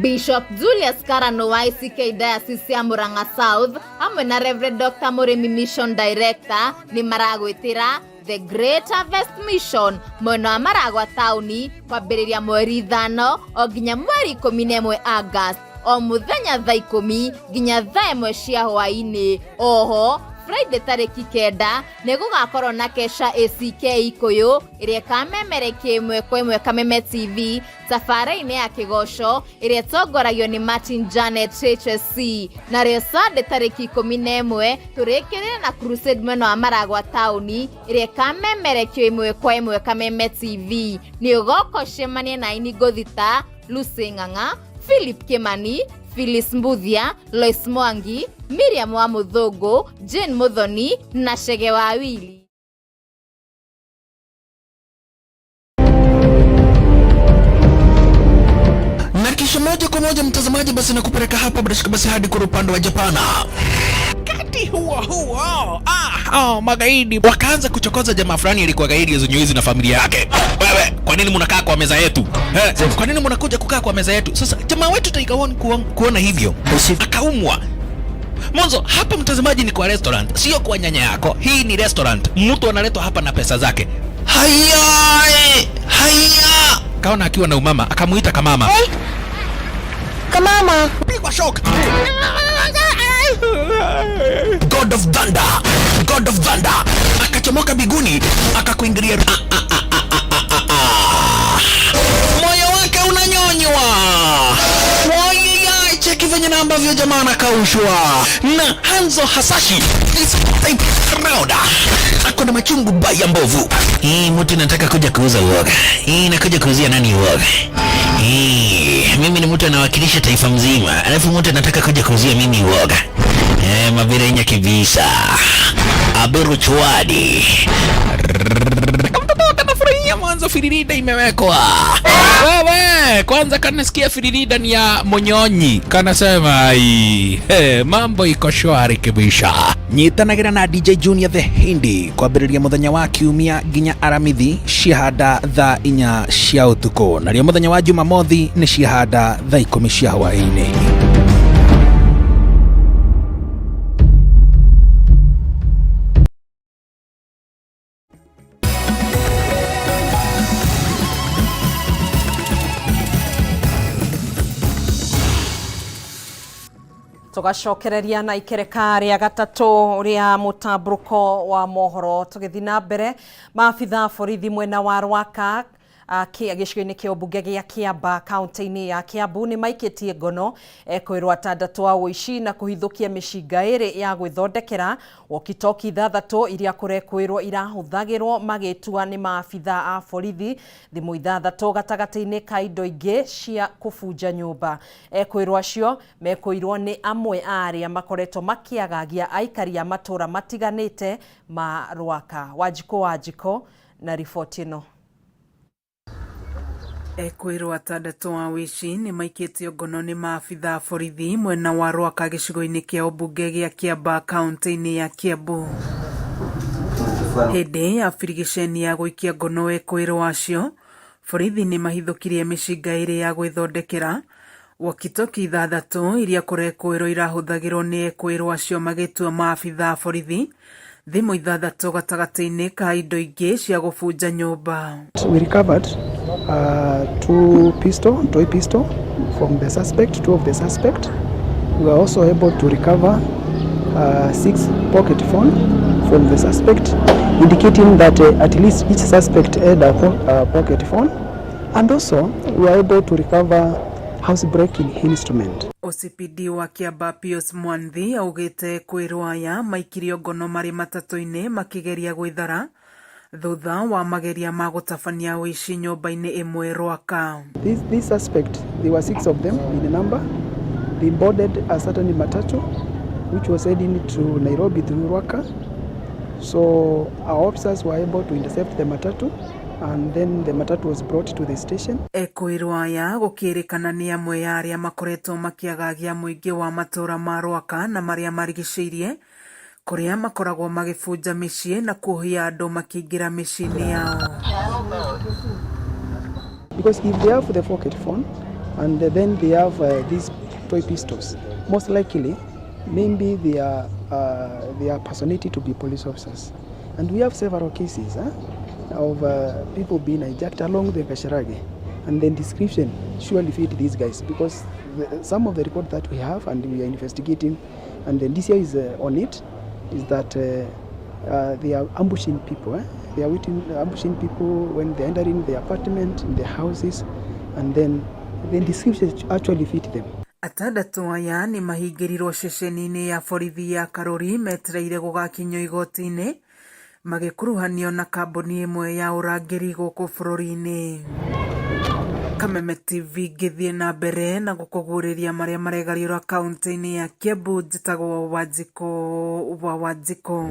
[SPEAKER 7] Bishop Julius Karano wa ICK Diocese ya Murang'a South hamwe na Reverend Dr. Murimi Mission Director ni maragwitira The Great Harvest Mission mwena wa Maragwa tauni kwambĩrĩria mweri 5 o nginya mweri 11 August o muthenya thaa 10 nginya thaa 1 cia hwaĩ-inĩ. Oho Friday tariki 9 nĩ gũgakorwo na kesha ACK Ikuyu ĩrĩa kamemerekia ĩmwe kwa ĩmwe Kameme TV safari-inĩ ya kĩgoco ĩrĩa tongoragio nĩ Martin Janet HSC. Narĩo Sunday tariki 11 tũrĩkĩrĩre na crusade mwena wa Maragwa tauni ĩrĩa kamemerekio ĩmwe kwa ĩmwe Kameme TV. Nĩ ũgũkocemania na Inigo Thita, Lucy Ng'ang'a, Philip Kimani, Phyllis Mbuthia, Lois Mwangi, Miriam wa Muthũngũ, Jane Muthoni na Chege wa Wili.
[SPEAKER 6] Na kisha moja kwa moja mtazamaji, basi nakupeleka hapa basi hadi kwa upande wa Japana. Kati huo magaidi wakaanza kuchokoza jamaa fulani alikuwa gaidi Zunyuizi na familia yake. Wewe, kwa nini mnakaa kwa meza yetu? Kwa nini mnakuja kukaa kwa meza yetu? Sasa jamaa wetu Taikawon kuona hivyo akaumwa. Mwanzo hapa mtazamaji ni kwa restaurant, sio kwa nyanya yako. Hii ni restaurant. Mtu analetwa hapa na pesa zake. Haya! Kaona akiwa na umama, akamuita kamama. Hey! Kamama, pigwa shock. God of Thunder. Akachomoka biguni, akakuingilia. Moyo wake unanyonywa. Cheki venye na ambavyo jamaa anakaushwa. Na Hanzo Hasashi is proud. Ako na machungu baya mbovu. Mtu nataka kuja kuuza uoga. Nakuja kuuzia nani uoga? Mimi ni mtu anawakilisha taifa mzima. Alafu mtu anataka kuja kuuzia mimi uoga. Mavira inya kibisa. Aberu chwadi. Mwanzo firirida imewekwa. Wewe kwanza kanasikia firirida ni ya Monyonyi. Kanasema mambo iko shwari kabisa. Nyitanagira na DJ Junior the Hindi kwambĩrĩria muthenya wa Kiumia nginya Aramithi ciahanda thaa 4 cia ũtukũ. Nario muthenya wa Jumamothi ni ciahanda thaa 10 cia hwaĩ-inĩ.
[SPEAKER 1] Tugacokereria na ikereka ria gatatu ria mutamburuko wa mohoro tugithi na mbere. Maabitha borithi mwena wa Rwaka gĩcigo-inĩ kĩa ũmbunge gĩa Kiamba kaunti-inĩ ya Kiambu nĩ maikĩtie ngono kwĩrwo atandatu wa ũici na kũhithũkia mĩcinga ĩrĩ ya gwĩthondekera walkie-talkie 6 iria kũrekwĩrwo irahũthagĩrwo magĩtua nĩ maabitha a borithi thimũ 6 gatagatĩ-inĩ ka indo ingĩ cia kũbunja nyũmba. Kwĩrwo acio mekũirwo nĩ amwe arĩa makoretwo makĩagagia aikari a matũra matiganĩte ma Rwaka. Wanjiko na riboti ĩno.
[SPEAKER 18] Kwĩrwo atandatu wa ũici nĩ maikĩtio ngono nĩ maabitha borithi mwena wa Rwaka gĩcigo-inĩ kĩa ũmbunge gĩa Kiamba kaunti-inĩ ya Kiambu. Hĩndĩ ya birigiceni ya gũikia ngono kwĩrwo acio, borithi nĩ mahithũkirie mĩcinga ĩrĩ ya gwĩthondekera walkie-talkie 6 iria kũrekwĩrwo irahũthagĩrwo nĩ kwĩrwo acio magĩtua maabitha borithi thimũ 6 gatagatĩ-inĩ ka indo ingĩ cia gũbunja nyũmba.
[SPEAKER 8] We recovered toy pistol from the suspect, 2 of the suspect. We were also able to recover 6 pocket phone from the suspect, indicating that at least each suspect had a pocket phone. And also, we were able to recover housebreaking instrument.
[SPEAKER 18] OCPD wa Kiamba Pius Mwanthi augite kwirwo aya maikirio ngono mari matatu-ini makigeria gwithara thutha wa mageria ma gutabania wici nyumba-ini imwe Rwaka.
[SPEAKER 8] This suspect, there were 6 of them in number. They boarded a certain matatu which was heading to Nairobi through Rwaka. So our officers were able to intercept the matatu, and then the matatu was brought to the station.
[SPEAKER 18] Ekwirwo aya gukirikana ni amwe ya aria makoretwo makiagagia muingi wa matura ma Rwaka na maria marigicirie kuria makoragwo magibunja micii na kuhia andu makiingira micii-ini yao.
[SPEAKER 8] Because if they have the pocket phone and then they have these toy pistols, most likely maybe they are personated to be police officers. And we have several cases of people being hijacked along the Kasharage, and the description surely fit these guys, because some of the report that we have and we are investigating, and the DCI is on it, is that they are ambushing people. They are ambushing people when they enter in the apartment, in the houses, and then the description actually fit them.
[SPEAKER 18] Atandatu aya ni mahingirirwo ceceni-ini ya borithi ya Karuri metereire gugakinywo igoti-ini magikuruhanio na kambuni imwe ya urangiri guku bururi-ini. Kameme TV githie na mbere na gukuguriria maria maregariura kaunti-ini ya Kiambu. Njitagwo Wanjiko.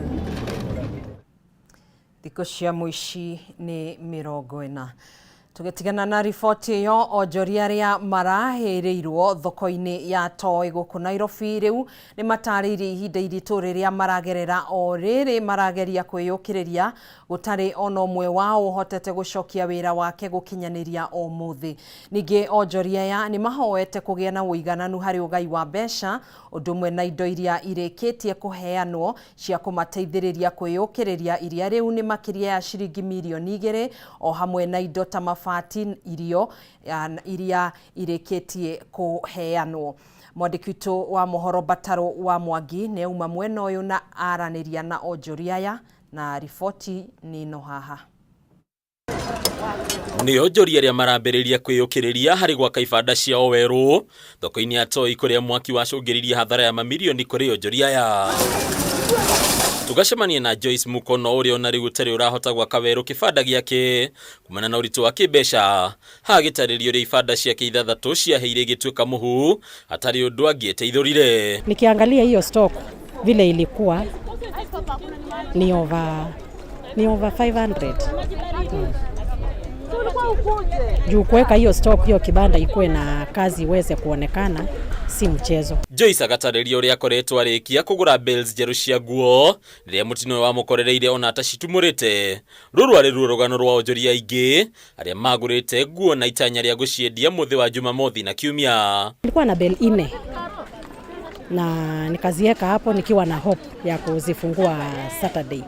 [SPEAKER 1] Thikũ cia muici ni 40. Tugitigana na riboti iyo, onjoria aria marahiriirwo thoko-ini ya Toi guku Nairobi riu ni mataririe ihinda iritu riria maragerera o riri marageria kwiyukiriria gutari ona umwe wao hotete gucokia wira wake gukinyaniria o muthi. Ningi onjoria ya ni mahoete kugia na uigananu hari ugai wa mbeca undumwe na indo iria irikitie kuheanwo cia kumateithiriria kwiyukiriria iria riu ni makiria ya ciringi milioni 2 o hamwe na indo ta mabati, irio iria irikitie kuheanwo. Mwandiki witu wa mohoro Bataro wa Mwangi ne uma mwena uyu na araniria na onjoria ya na riboti ni no haha.
[SPEAKER 9] Ni onjoria aria marambiriria kwiyukiriria hari gwaka ibanda ciao weru thoko-ini ya Toi kuria mwaki wacungiririe hathara ya mamilioni kuri onjoria ya. Tugacemania na Joyce Mukono uria ona riu tari urahota gwaka weru kibanda giake kumana na uritu wa kibesha hagitaririo ri ibanda ciake ithathatu ciaheire gituika muhu atari undu angieteithurire.
[SPEAKER 11] Nikiangalia hiyo stock vile ilikuwa ni over 500. Juu kuweka hiyo stock hiyo kibanda ikuwe na kazi iweze kuonekana si mchezo.
[SPEAKER 9] Joyce agatariria uria akoretwo arikia kugura bells jeru cia nguo riria mutino wa mukorereire ona atacitumurite. Ruru ari rugano rwa onjoria ingi aria magurite nguo na itanya ria guciendia muthi wa Jumamothi na Kiumia.
[SPEAKER 11] Nilikuwa na bell 4 na nikaziweka hapo nikiwa na hope ya kuzifungua Saturday.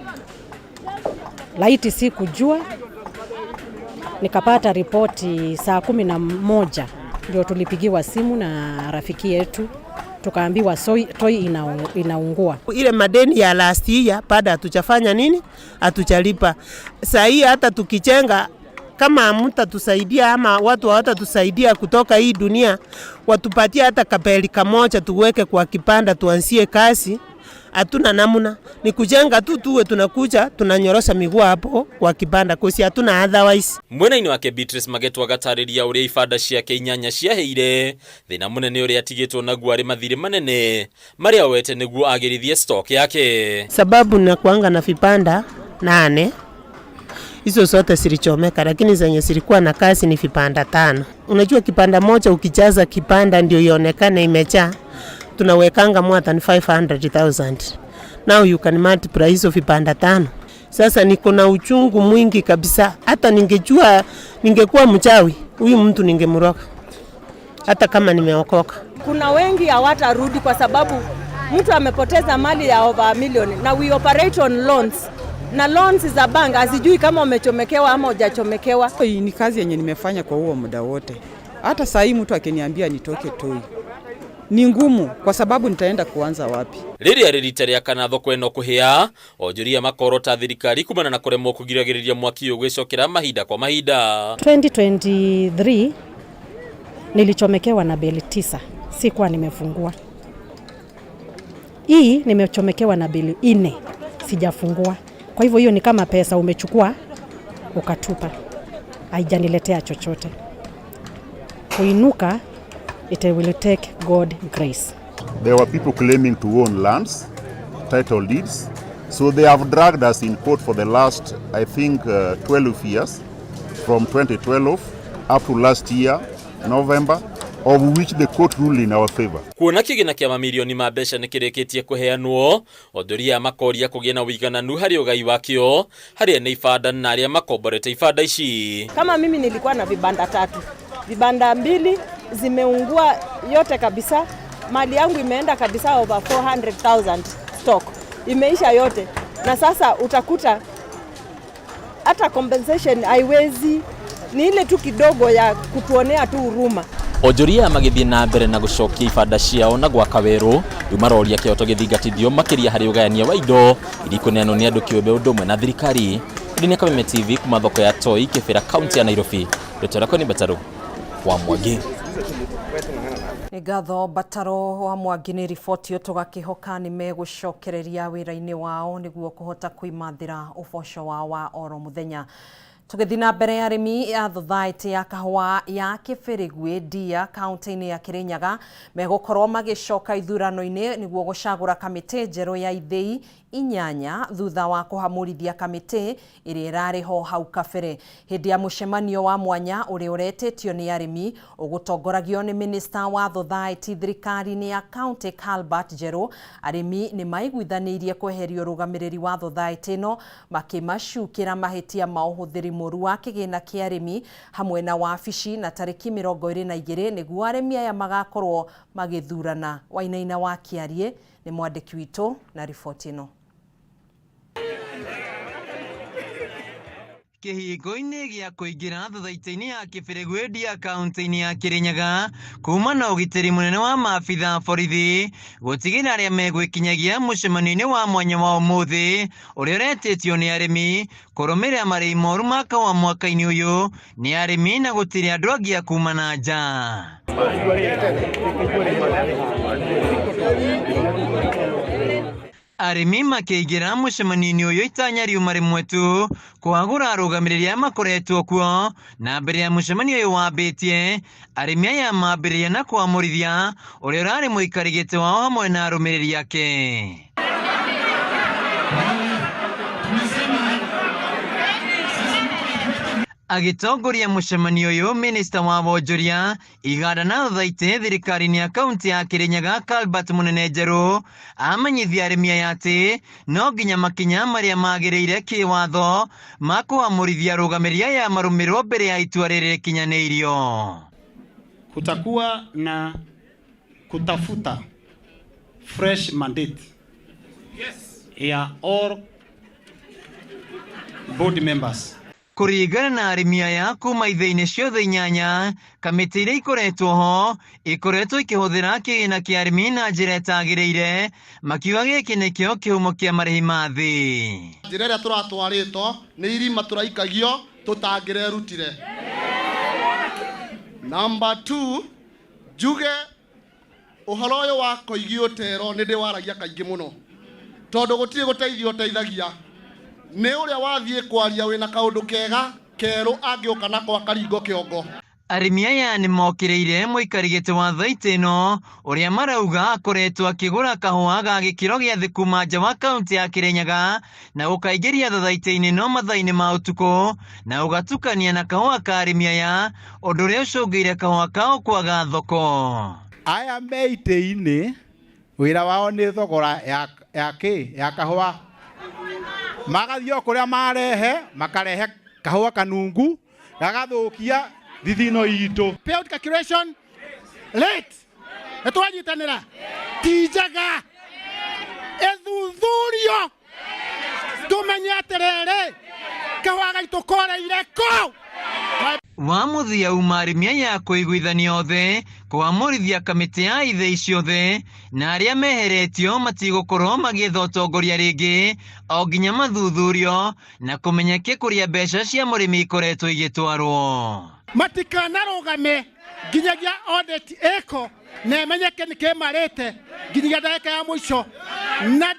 [SPEAKER 11] Laiti si kujua, nikapata ripoti saa 11 ndio tulipigiwa simu na rafiki yetu tukaambiwa Toi inaungua.
[SPEAKER 24] Ile madeni ya last year baada hatujafanya nini, hatujalipa. Sasa hii hata tukichenga kama mtatusaidia ama watu hawatatusaidia kutoka hii dunia, watupatie hata kapeli kamoja tuweke kwa kipanda tuanzie kazi. Hatuna namna, ni kujenga tu tuwe tunakuja tunanyorosha miguu hapo kwa kibanda kosi, hatuna otherwise.
[SPEAKER 9] Mwena-ini wake Beatrice Magetu agatariria uria ibanda ciake inyanya ciaheire thina munene uria atigitwo naguo ari mathiri manene maria wete niguo agirithie stock yake.
[SPEAKER 24] Sababu na kuanga na vipanda 8 hizo zote zilichomeka, lakini zenye zilikuwa na kazi ni vipanda 5. Unajua kipanda moja ukijaza kipanda ndio ionekane imejaa, tunawekanga more than 500,000. Now you can multiply hizo vipanda 5. Sasa niko na uchungu mwingi kabisa. Hata ningekuwa mchawi, huyu mtu ningemroga. Hata kama nimeokoka.
[SPEAKER 25] Kuna wengi hawatarudi kwa sababu mtu amepoteza mali ya over $1 million na we operate on loans. na loans za bank asijui kama umechomekewa ama hujachomekewa.
[SPEAKER 3] Hii ni kazi yenye nimefanya kwa huo muda wote. Hata saa hii mtu akiniambia nitoke Toi ni ngumu, kwa sababu nitaenda kuanza wapi?
[SPEAKER 9] Riria rita rĩa kana thoko ĩno kũhĩa, onjoria makoro ta thirikari kumana na kũremwo kũgiragĩrĩria mwaki ũgĩcokera mahinda kwa mahinda.
[SPEAKER 11] 2023 nilichomekewa na bili 9, sikuwa nimefungua. Hii nimechomekewa na bili 4, sijafungua. Kwa hivyo hiyo ni kama pesa umechukua ukatupa, haijaniletea chochote. Kuinuka, it will take God grace.
[SPEAKER 12] There were people claiming to own lands, title deeds, so they have dragged us in court for the last, I think, 12 years, from 2012 up to last year, November, of which the court ruled in our favor.
[SPEAKER 9] Kuona kĩgĩna kĩa mamirioni ma mbeca nĩkĩrĩkĩtie kũheanwo, onjoria makoria kũgĩa na ũigananu harĩ ũgai wakĩo, harĩ ene ibanda na arĩa makomborete ibanda ici.
[SPEAKER 25] Kama mimi nilikuwa na vibanda 3, vibanda 2 zimeungua yote kabisa. Mali yangu imeenda kabisa, over 400,000 stock imeisha yote, na sasa utakuta hata compensation haiwezi, ni ile tu kidogo ya kutuonea tu huruma.
[SPEAKER 9] Onjoria magĩthiĩ na mbere na gũcokia ibanda ciao na gwaka werũ, rĩu maroria kĩhoto gĩthingatithio makĩria harĩ ũgayania wa indo iria ikũneanwo nĩ andũ kĩũmbe ũndũ ũmwe na thirikari. Ndini Kameme TV kuma thoko ya Toi, Kĩbĩra, kaunti ya Nairobi. Rĩtwa nĩ Bataru wa Mwangi.
[SPEAKER 1] Ngatho Bataro wa Mwangi nĩ riboti tũgakĩhoka nĩ megũcokereria wĩra-inĩ wao nĩguo kũhota kũimathĩra ũboco wao wa oro mũthenya. Tũgĩthiĩ na mbere, arĩmi a thothaitĩ ya kahũa ya Kĩbĩrĩgwe Ndia kaunti-inĩ ya Kĩrĩnyaga megũkorwo magĩcoka ithurano-inĩ nĩguo gũcagũra kamĩtĩ njerũ ya ithĩi 8 thutha wa kũhamũrithia kamĩtĩ ĩrĩa ĩrarĩ ho hau kabere. Hĩndĩ ya mũcemanio wa mwanya ũrĩa ũretĩtio nĩ arĩmi ũgũtongoragio nĩ minista wa thothaitĩ thirikari-inĩ ya kaunti Albert Njeru, arĩmi nĩ maiguithanĩirie kweherio rũgamĩrĩri wa thothaitĩ ĩno makĩmacukĩra mahĩtia ma ũhũthĩri mũru wa kĩgĩna kĩa arĩmi hamwe na wabici na tarĩki 22 nĩguo arĩmi aya magakorwo magĩthurana. Wainaina wa Kĩarie nĩ mwandĩki witũ na riboti ĩno.
[SPEAKER 13] Kĩhingo-inĩ gĩa kũingĩra thothaitĩ-inĩ ya Kĩbĩrĩgwe Ndia kaunti-inĩ ya Kĩrĩnyaga, kuma na ũgitĩri mũnene wa maabitha borithi gũtigĩra arĩa megwĩkinyagia mũcemanio-inĩ wa mwanya wa ũmũthĩ ũrĩa ũretĩtio nĩ arĩmi kũrũmĩrĩra marĩhi moru ma kahũa mwaka-inĩ ũyũ nĩ arĩmi na gũtirĩ andũ angĩ a kuma na nja. Arĩmi makĩingĩra mũcemanio-inĩ ũyũ itanya riuma rĩmwe tu kwagũra arũgamĩrĩri arĩa makoretwo kuo, na mbere ya mũcemanio ũyũ wambĩtie arĩmi aya mambĩrĩria na kwamũrithia ũrĩa ũrarĩ mũikari gĩtĩ wao hamwe na arũmĩrĩri ake. Agĩtongoria mũcemanio ũyũ, minista wa wonjoria, iganda na thothaitĩ thirikari-inĩ ya kaunti ya Kĩrĩnyaga Albert Mũnene Njeru amenyithia arĩmi aya atĩ no nginya makinya marĩa magĩrĩire kĩwatho ma kũamũrithia arũgamĩrĩri aya marũmĩrĩrwo mbere ya itua rĩrĩ rĩkinyanĩirio.
[SPEAKER 15] Kutakuwa na kutafuta fresh mandate ya all board members.
[SPEAKER 13] Kũringana na arĩmi aya kuma ithĩ-inĩ ciothe 8, kamĩtĩ iria ikoretwo ho ikoretwo ikĩhũthĩra kĩgĩna kĩa arĩmi na njĩra ĩtagĩrĩire, makiuga gĩkĩ nĩkĩo kĩhumo kĩa marĩhi ma thĩ.
[SPEAKER 16] Njĩra ĩrĩa tũratwarĩtwo nĩ irima tũraikagio tũtangĩrerutire. Number 2, njuge ũhoro ũyũ wa kũigio ũtero nĩ ndĩ waragia kaingĩ mũno, tondũ gũtirĩ gũteithio ũteithagia. Nĩ ũrĩa wathiĩ kwaria wĩna kaũndũ kega kerũ angĩũka nako akaringo kĩongo.
[SPEAKER 13] Arĩmi aya nĩ mokĩrĩire mũikari gĩtĩ wa thothaitĩ ĩno ũrĩa marauga akoretwo akĩgũra kahũa ga gĩkĩro gĩa thĩ kuma nja wa kaunti ya Kĩrĩnyaga na gũkaingĩria thothaitĩ-inĩ no mathaa-inĩ ma ũtukũ na ũgatukania na kahũa ka arĩmi aya, ũndũ ũrĩa ũcũngĩire kahũa kao kwaga thoko.
[SPEAKER 15] Aya me itĩ-inĩ wĩra wao nĩ thogora ya kahũa. Magathio kũrĩa marehe, makarehe kahũa kanungu, gagathukia thithino itũ. Payout calculation late. Nĩtwanyitanĩra. Ti njega. Ethuthurio. tumenye atiriri kahua gaitu koreire ku
[SPEAKER 13] wamuthia umarimia ya kuiguithania othe kwamurithia kamiti ya ithei ciothe na aria meheretio matigukorwo magitha utongoria ringi o nginya mathuthurio na kumenyeke kuria mbeca cia murimi ikoretwo igitwarwo
[SPEAKER 15] matikanarugame nginyagia audit eko na emenyeke nikimarite nginyagia ndagika ya mwisho na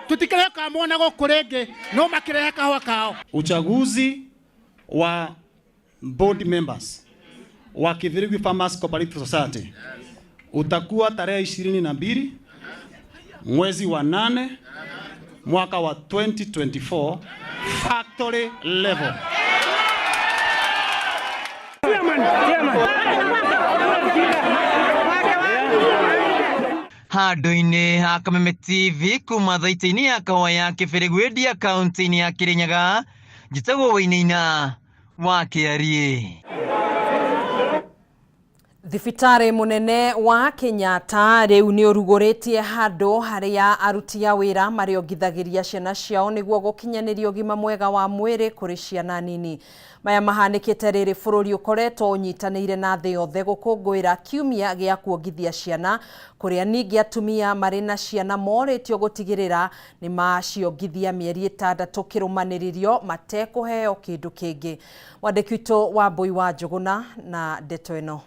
[SPEAKER 15] tutikereka mona guku ringi no makirehe kahua kao.
[SPEAKER 4] Uchaguzi wa board members wa Kivirigu Farmers Cooperative Society utakuwa tarehe 22 mwezi wa 8 mwaka wa 2024 factory level.
[SPEAKER 13] Handu-ini ha Kameme TV kuma thaiti-ini ya kawa ya Kĩbĩrĩgwĩndia kaunti-ini ya Kĩrĩnyaga njĩtagwo Wainaina wa Kĩarie.
[SPEAKER 1] Thibitari munene wa Kenyatta riu ni uruguritie handu haria aruti a wira mariongithagiria ciana ciao niguo gukinyaniria ugima mwega wa mwiri kuri ciana nini. Maya mahanikite riri bururi ukoretwo unyitanire na thi yothe gukungwira kiumia gia kuongithia ciana kuria ningi atumia mari na ciana moritio gutigirira ni maciongithia mieri 6 kirumaniririo matekuheo kindu kingi. Wandiki witu wa Mbui wa Njuguna na ndeto ino.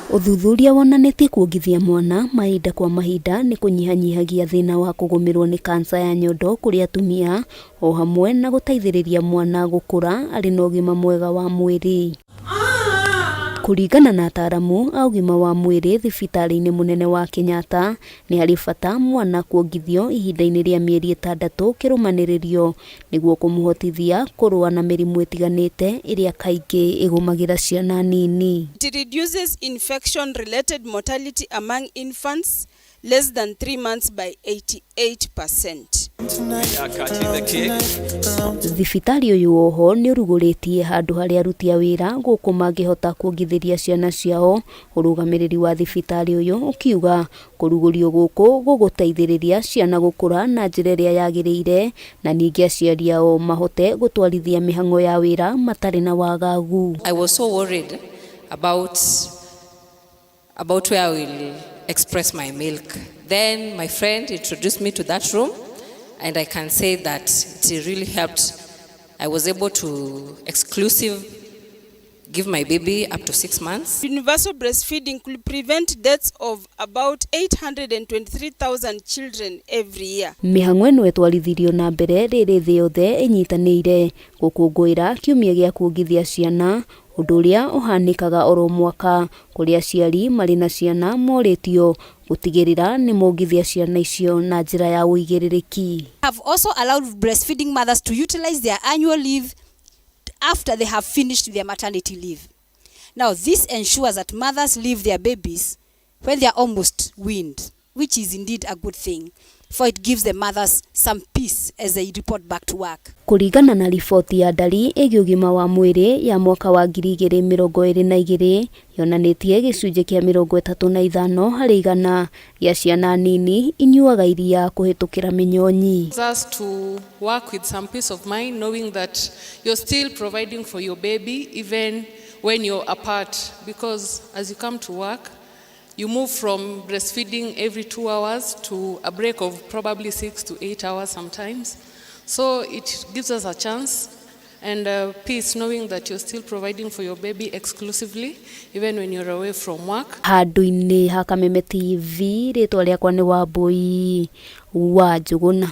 [SPEAKER 10] Uthuthuria wonanitie kuongithia mwana mahinda kwa mahinda ni kunyihanyihagia thina wa kugumirwo ni kansa ya nyondo kuri atumia o hamwe na guteithiriria mwana gukura ari na ugima mwega wa mwiri. Kuringana na ataramu a ugima wa mwiri thibitari-ini munene wa Kenyatta ni hari bata mwana kuongithio ihinda-ini ria mieri 6 kirumaniririo niguo kumuhotithia kurua na mirimu itiganite iria kaingi igumagira ciana nini.
[SPEAKER 17] It reduces infection related mortality among infants less than 3 months by 88%.
[SPEAKER 10] Thibitari uyu oho ni uruguritie handu haria aruti a wira guku mangihota kuongithiria ciana ciao. Urugamiriri wa thibitari uyu ukiuga kurugurio guku guguteithiriria ciana gukura na njira iria yagiriire na ningi aciari ao mahote gutwarithia mihango ya wira matari na wagagu.
[SPEAKER 19] I was so worried about where I will express my milk. Then my friend introduced me to that room, and I can say that it really helped. I was able to give my baby up to 6 months.
[SPEAKER 17] Universal breastfeeding could prevent deaths of about 823,000 children every year.
[SPEAKER 10] Mihango ino etwarithirio na mbere riri thi yothe inyitanire gukungwira kiumia gia kuongithia ciana, undu uria uhanikaga oro mwaka kuria aciari mari na ciana moritio gutigirira ni mongithia ciana icio na njira ya uigiririki.
[SPEAKER 20] Have also allowed breastfeeding mothers to utilize their annual leave after they have finished their maternity leave. Now this ensures that mothers leave their babies when they are almost weaned, which is indeed a good thing, for it gives the mothers some peace as they report back to work.
[SPEAKER 10] Kuringana na riboti ya ndari igi ugima wa mwiri ya mwaka wa 2022 yonanitie gicunje kia 35 hari igana ya ciana nini inyuaga iria kuhitukira minyonyi.
[SPEAKER 19] Us to work with some peace of mind knowing that you're still providing for your baby even when you're apart, because as you come to work you move from breastfeeding every 2 hours to a break of probably 6 to 8 hours sometimes. So it gives us a chance and peace knowing that you're still providing for your baby exclusively even when you're away from work.
[SPEAKER 10] Handu-ini ha Kameme TV ritwa riakwa ni Wambui wa Njuguna.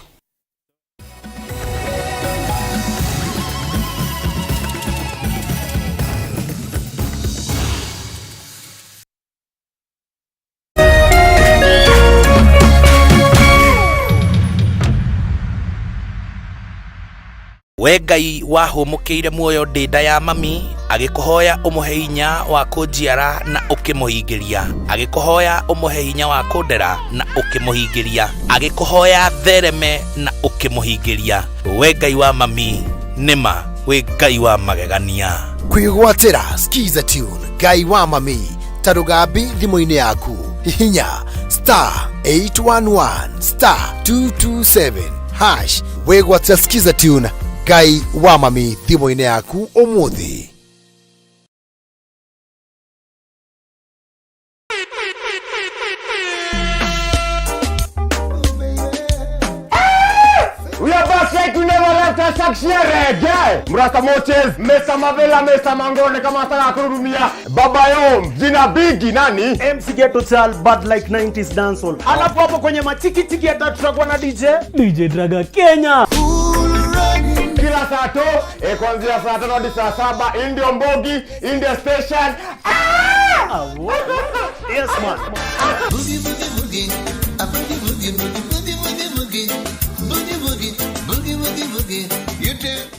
[SPEAKER 6] We Ngai wahumukiire muoyo ndinda ya mami agikuhoya umuhe hinya wa kunjiara na ukimuhingiria, agikuhoya umuhe hinya wa kundera na ukimuhingiria, agikuhoya thereme na ukimuhingiria. We Ngai wa mami nima we Ngai wa magegania.
[SPEAKER 21] Kwigwatira skiza tune Ngai wa mami tarugambi thimu-ini yaku hihinya *811 *227 wegwatira Skiza Tune Ngai wa Mami thimo-inĩ yaku ũmũthĩ.
[SPEAKER 2] We are back like we never left us reggae. Mrasta Moches, Mesa Mavela, Mesa Mangone kama taka kurudumia. Baba Yom, jina bigi nani? MC Ghetto Chal, bad like 90s dancehall. Alafu hapo kwenye matiki tiki atatrackwa na DJ Draga Kenya. Kila saa to, kuanzia saa 5 hadi saa 7, Indio Mbogi, India Station. Yes man. Boogie boogie boogie, a boogie boogie boogie boogie boogie boogie. Boogie boogie, boogie boogie boogie, you too.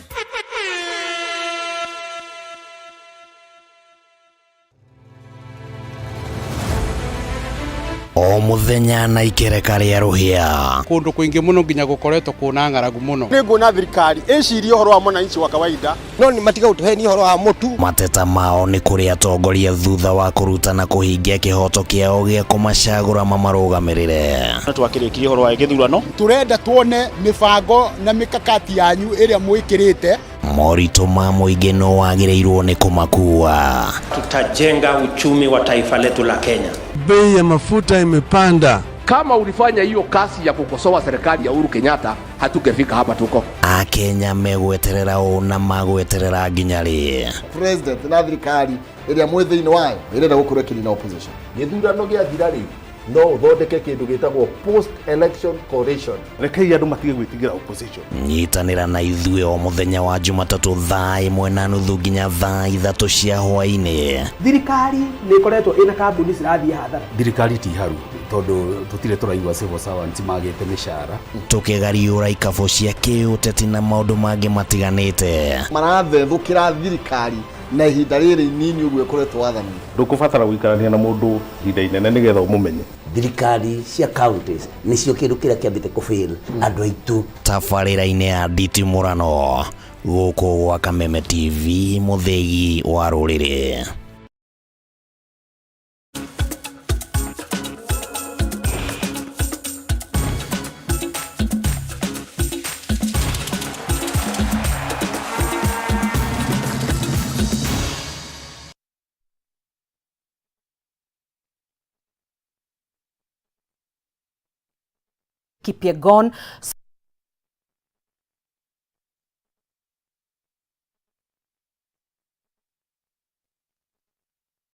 [SPEAKER 6] O muthenya na ikereka ria ruhia
[SPEAKER 5] kundu kuingi muno nginya gukoretwo kuna ng'aragu muno
[SPEAKER 2] ni nguona thirikari iciria uhoro wa mwananchi wa kawaida no ni matiga utuheni uhoro wa mutu.
[SPEAKER 6] Mateta mao ni kuri atongoria thutha wa kurutana kuhingia kihoto kiao gia kumacagura mamarugamirire.
[SPEAKER 2] Twakirikirie uhoro wa githurano turenda tuone mibango na mikakati yanyu iria mwikirite.
[SPEAKER 6] Morito ma muingi no wagireirwo ni kumakua.
[SPEAKER 14] Tutajenga uchumi wa taifa letu la Kenya.
[SPEAKER 22] Bei ya mafuta imepanda.
[SPEAKER 23] Kama ulifanya hiyo kasi ya kukosoa serikali ya Uhuru Kenyatta, hatungefika hapa tuko.
[SPEAKER 6] Akenya megweterera na magweterera nginyari.
[SPEAKER 2] President na thirikari iria mwithini wayo irenda gukorwo kiri na opposition. Githurano gia thirari no thondeke kindu gitagwo post election coalition. Rekei andu matige gwitigira opposition.
[SPEAKER 6] Nyitanira na ithuĩ o muthenya wa Jumatatu thaa 1:30 nginya thaa 3 cia hwaĩ-inĩ.
[SPEAKER 2] Thirikari nĩ ikoretwo ina kambuni cirathie hathara.
[SPEAKER 26] Thirikari ti haru tondu tutire turaigua civil servants magite mishara.
[SPEAKER 6] Tukigariũra ikabo cia kĩũteti na maũndũ mangĩ matiganĩte.
[SPEAKER 2] Marathethũkĩra thirikari na ihinda rĩrĩ nini ũguo ĩkoretwo wathani. Ndũkũbatara gũikarania na mũndũ ihinda inene nĩgetha ũmũmenye.
[SPEAKER 27] Thirikari cia counties nĩcio kĩndũ kĩrĩa kĩambĩte kũfail andũ aitũ.
[SPEAKER 6] Tabarĩra-inĩ ya nditimũrano gũkũ gwa Kameme TV, mũthegi wa rũrĩrĩ.
[SPEAKER 1] Kipyegon